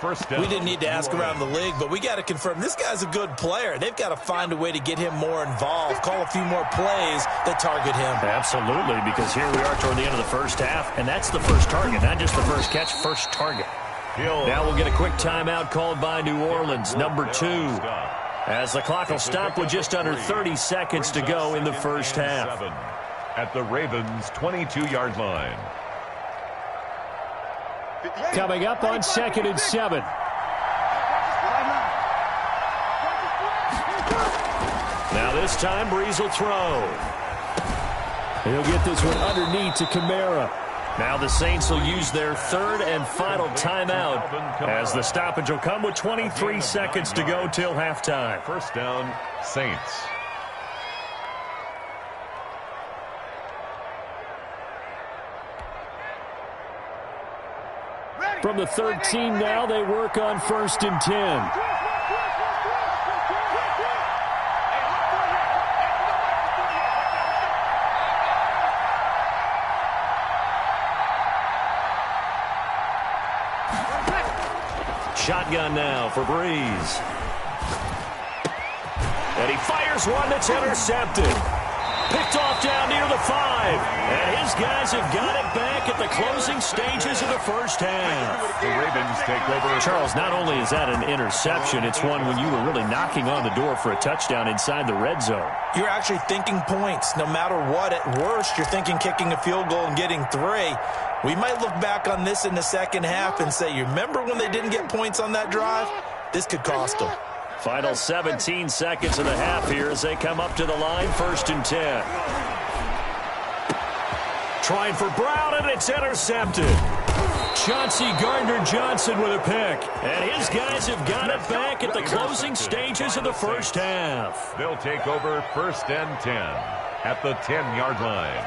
We didn't need to ask around the league, but we got to confirm this guy's a good player. They've got to find a way to get him more involved, call a few more plays that target him. Absolutely, because here we are toward the end of the first half, and that's the first target, not just the first catch, first target. Now we'll get a quick timeout called by New Orleans, number 2. As the clock will stop with just under 30 seconds to go in the first half. At the Ravens' 22-yard line. Coming up on 2nd and 7. Now this time, Breeze will throw. He'll get this one underneath to Kamara. Now the Saints will use their third and final timeout as the stoppage will come with 23 seconds to go till halftime. First down, Saints. From the 13 now, they work on 1st and 10. shotgun now for Breeze. And he fires one that's intercepted. Picked off down near the 5. And his guys have got it back at the closing stages of the first half. The Ravens take over. Charles, not only is that an interception, it's one when you were really knocking on the door for a touchdown inside the red zone. You're actually thinking points. No matter what, at worst, you're thinking kicking a field goal and getting 3. We might look back on this in the second half and say, you remember when they didn't get points on that drive? This could cost them. Final 17 seconds of the half here as they come up to the line, 1st and 10. Trying for Brown, and it's intercepted. Chauncey Gardner-Johnson with a pick. And his guys have got it back at the closing stages of the first half. They'll take over 1st and 10 at the 10-yard line.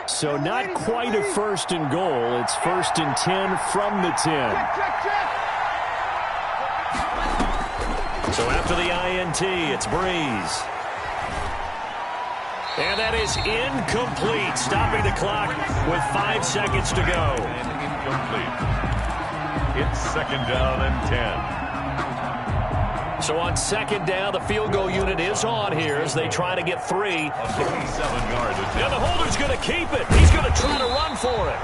So not quite a 1st and goal. It's 1st and 10 from the 10. So after the INT, it's Breeze. And that is incomplete, stopping the clock with 5 seconds to go. And incomplete. It's 2nd down and 10. So on 2nd down, the field goal unit is on here as they try to get 3. A 47-yard attempt. And the holder's going to keep it. He's going to try to run for it.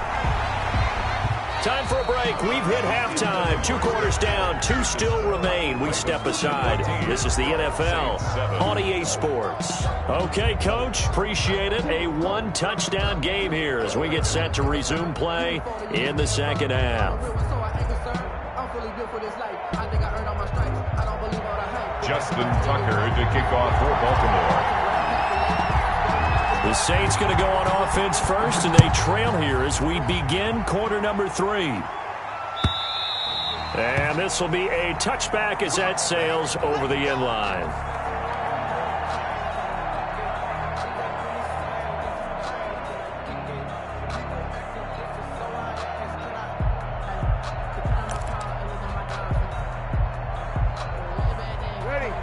Time for a break. We've hit halftime. 2 quarters down. 2 still remain. We step aside. This is the NFL on EA Sports. Okay, Coach. Appreciate it. A 1-touchdown game here as we get set to resume play in the second half. Justin Tucker to kick off for Baltimore. The Saints going to go on offense first, and they trail here as we begin quarter number 3. And this will be a touchback as that sails over the end line.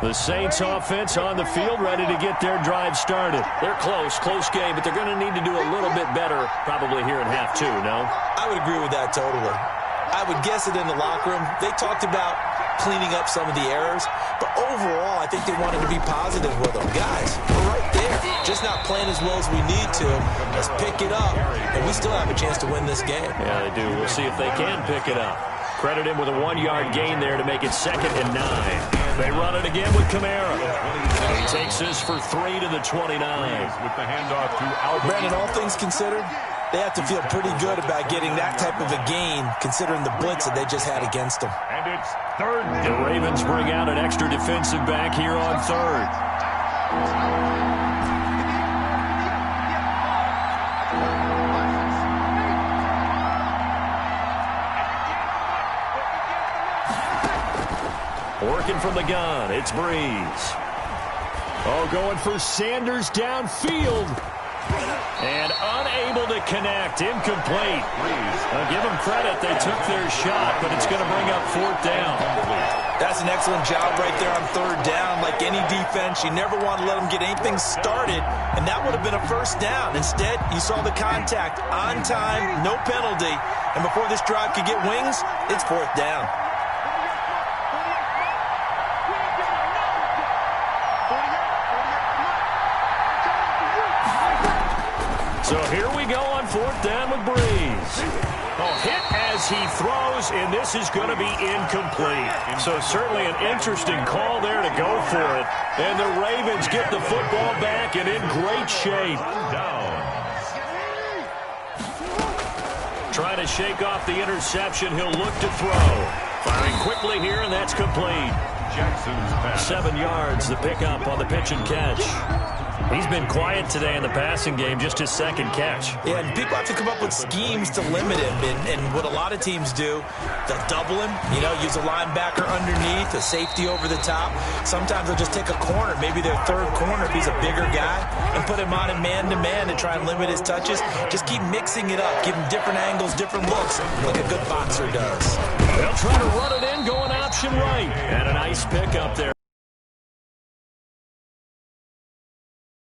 The Saints offense on the field, ready to get their drive started. They're close game, but they're going to need to do a little bit better probably here in half 2, no? I would agree with that totally. I would guess it in the locker room. They talked about cleaning up some of the errors, but overall, I think they wanted to be positive with them. Guys, we're right there. Just not playing as well as we need to. Let's pick it up, and we still have a chance to win this game. Yeah, they do. We'll see if they can pick it up. Credit him with a 1-yard gain there to make it 2nd and 9. They run it again with Kamara. He takes this for 3 to the 29. With the handoff to Albert. Brandon, all things considered, they have to feel pretty good about getting that type of a gain, considering the blitz that they just had against them. And it's 3rd down. The Ravens bring out an extra defensive back here on 3rd. Working from the gun, it's Breeze. Oh, going for Sanders downfield. And unable to connect, incomplete. I'll give them credit, they took their shot, but it's going to bring up 4th down. That's an excellent job right there on 3rd down. Like any defense, you never want to let them get anything started, and that would have been a 1st down. Instead, you saw the contact on time, no penalty, and before this drive could get wings, it's 4th down. So here we go on 4th down with Breeze. Oh, hit as he throws, and this is going to be incomplete. So certainly an interesting call there to go for it. And the Ravens get the football back and in great shape. Trying to shake off the interception. He'll look to throw. Firing quickly here, and that's complete. Jackson's pass. 7 yards, the pickup on the pitch and catch. He's been quiet today in the passing game, just his 2nd catch. Yeah, and people have to come up with schemes to limit him. And what a lot of teams do, they'll double him, use a linebacker underneath, a safety over the top. Sometimes they'll just take a corner, maybe their 3rd corner if he's a bigger guy, and put him on in man-to-man and try and limit his touches. Just keep mixing it up, give him different angles, different looks, like a good boxer does. They'll try to run it in, going option right. And a nice pickup there.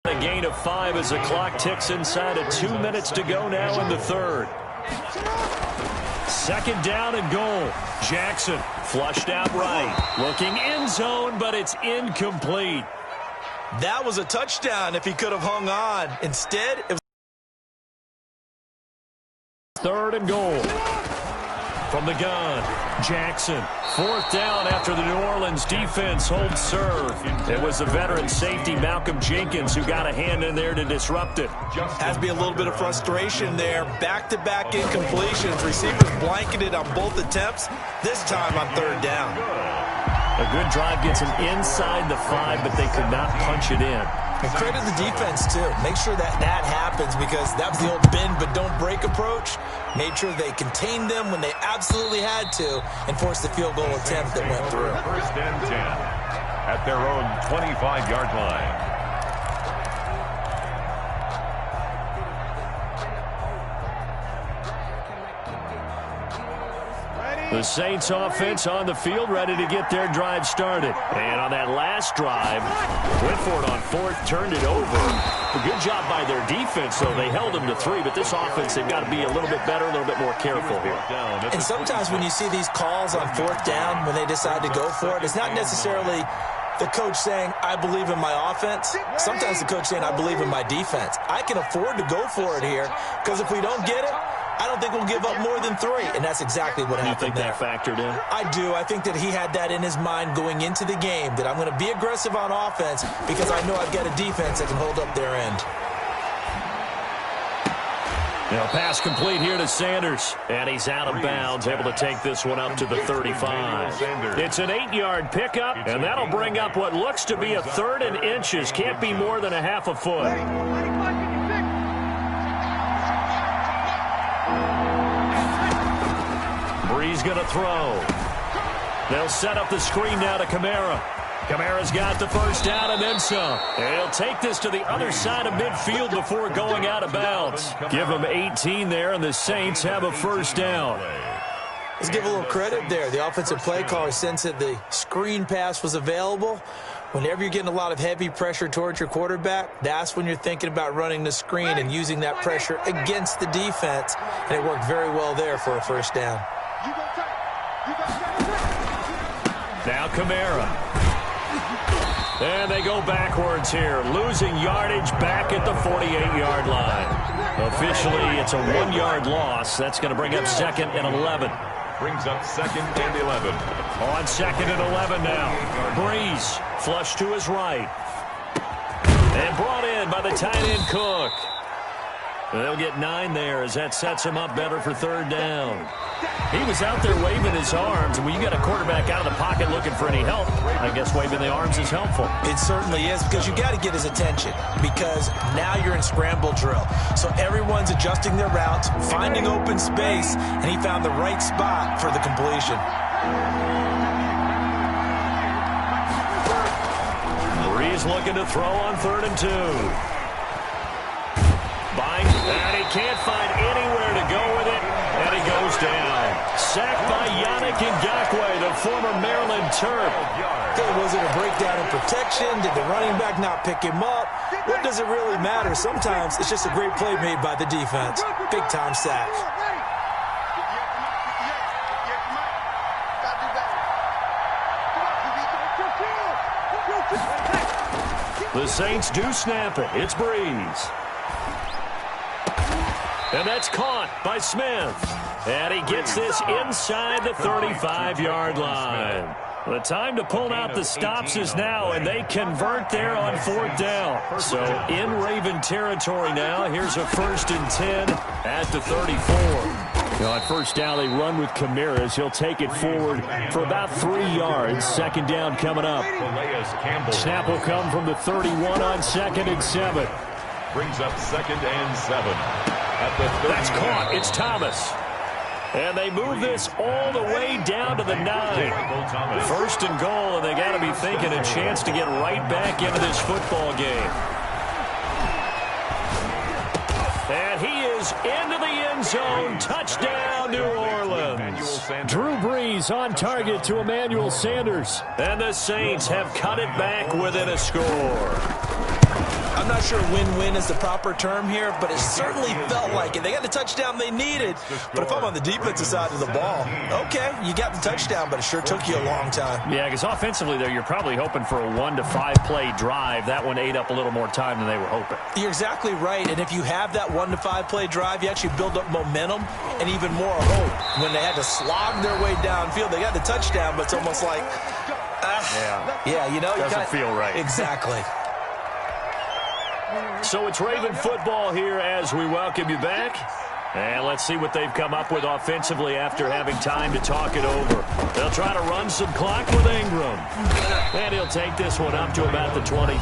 A gain of 5 as the clock ticks inside of 2 minutes to go now in the 3rd. Second down and goal. Jackson flushed out right. Looking end zone, but it's incomplete. That was a touchdown if he could have hung on. Instead, it was third and goal. From the gun, Jackson. Fourth down after the New Orleans defense holds serve. It was the veteran safety Malcolm Jenkins who got a hand in there to disrupt it. Has to be a little bit of frustration there. Back-to-back incompletions. Receivers blanketed on both attempts, this time on third down. A good drive gets them inside the 5, but they could not punch it in. And credit the defense, too. Make sure that happens because that was the old bend but don't break approach. Made sure they contained them when they absolutely had to and forced the field goal attempt that went through. First and 10 at their own 25-yard line. The Saints offense on the field, ready to get their drive started. And on that last drive, went for it on fourth, turned it over. A good job by their defense, though. They held them to 3, but this offense, they've got to be a little bit better, a little bit more careful here. And sometimes when you see these calls on fourth down, when they decide to go for it, it's not necessarily the coach saying, I believe in my offense. Sometimes the coach saying, I believe in my defense. I can afford to go for it here because if we don't get it, I don't think we'll give up more than 3, and that's exactly what happened there. You think that factored in? I do. I think that he had that in his mind going into the game, that I'm going to be aggressive on offense because I know I've got a defense that can hold up their end. Now, pass complete here to Sanders, and he's out of bounds, able to take this one up to the 35. It's an 8-yard pickup, and that'll bring up what looks to be a 3rd and inches. Can't be more than a half a foot. Brees going to throw. They'll set up the screen now to Kamara. Kamara's got the first down and then some. And he'll take this to the other side of midfield before going out of bounds. Give them 18 there, and the Saints have a first down. Let's give a little credit there. The offensive play caller sensed that the screen pass was available. Whenever you're getting a lot of heavy pressure towards your quarterback, that's when you're thinking about running the screen and using that pressure against the defense. And it worked very well there for a first down. Now Kamara. And they go backwards here, losing yardage back at the 48-yard line. Officially, it's a 1-yard loss. That's going to bring up 2nd and 11. Brings up 2nd and 11. On 2nd and 11 now. Brees flushed to his right. And brought in by the tight end Cook. They'll get 9 there as that sets him up better for 3rd down. He was out there waving his arms, and when you got a quarterback out of the pocket looking for any help, I guess waving the arms is helpful. It certainly is, because you got to get his attention, because now you're in scramble drill. So everyone's adjusting their routes, finding open space, and he found the right spot for the completion. Brees looking to throw on 3rd and 2. And he can't find anywhere to go with it, and he goes down. Sacked by Yannick Ngakoue, the former Maryland Terp. Okay, was it a breakdown in protection? Did the running back not pick him up? What does it really matter? Sometimes it's just a great play made by the defense. Big-time sack. The Saints do snap it. It's Brees. And that's caught by Smith. And he gets this inside the 35-yard line. The time to pull out the stops is now, and they convert there on 4th down. So in Raven territory now, here's a 1st and 10 at the 34. Now at first down, they run with Kamara as he'll take it forward for about 3 yards. 2nd down coming up. Snap will come from the 31 on 2nd and 7. Brings up 2nd and 7. That's caught. It's Thomas. And they move this all the way down to the 9. 1st and goal, and they got to be thinking a chance to get right back into this football game. And he is into the end zone. Touchdown, New Orleans. Drew Brees on target to Emmanuel Sanders. And the Saints have cut it back within a score. I'm not sure win-win is the proper term here, but it certainly felt like it. They got the touchdown they needed. But if I'm on the defensive side of the ball, okay, you got the touchdown, but it sure took you a long time. Yeah, because offensively, there, you're probably hoping for a 1 to 5 play drive. That one ate up a little more time than they were hoping. You're exactly right. And if you have that 1 to 5 play drive, you actually build up momentum and even more hope. When they had to slog their way downfield, they got the touchdown, but it's almost like, you know, doesn't feel right. Exactly. So it's Raven football here as we welcome you back. And let's see what they've come up with offensively after having time to talk it over. They'll try to run some clock with Ingram. And he'll take this one up to about the 23.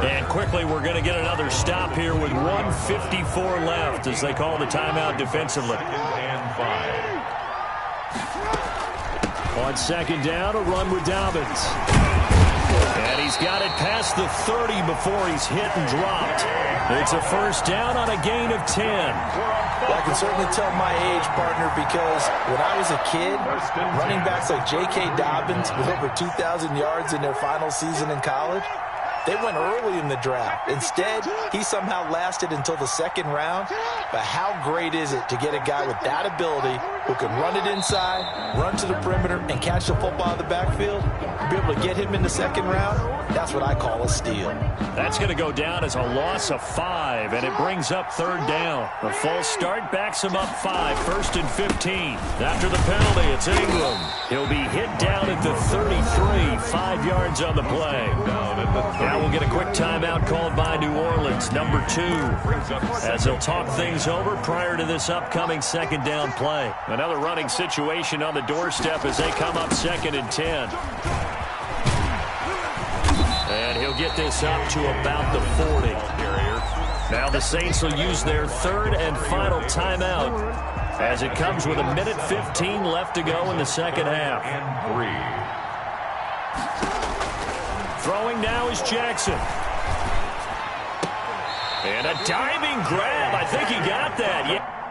And quickly, we're going to get another stop here with 1:54 left as they call the timeout defensively. On second down, a run with Dobbins. And he's got it past the 30 before he's hit and dropped. It's a first down on a gain of 10. Well, I can certainly tell my age, partner, because when I was a kid, running backs like J.K. Dobbins with over 2,000 yards in their final season in college, they went early in the draft. Instead, he somehow lasted until the second round. But how great is it to get a guy with that ability who can run it inside, run to the perimeter, and catch the football out of the backfield? Be able to get him in the second round, that's what I call a steal. That's going to go down as a loss of 5, and it brings up third down. The false start backs him up 5, 1st and 15. After the penalty, it's Ingram. He'll be hit down at the 33, 5 yards on the play. Now we'll get a quick timeout called by New Orleans, number 2, as they'll talk things over prior to this upcoming second down play. Another running situation on the doorstep as they come up 2nd and 10. And he'll get this up to about the 40. Now the Saints will use their third and final timeout as it comes with 1:15 left to go in the second half. Throwing now is Jackson. And a diving grab. I think he got that. Yeah.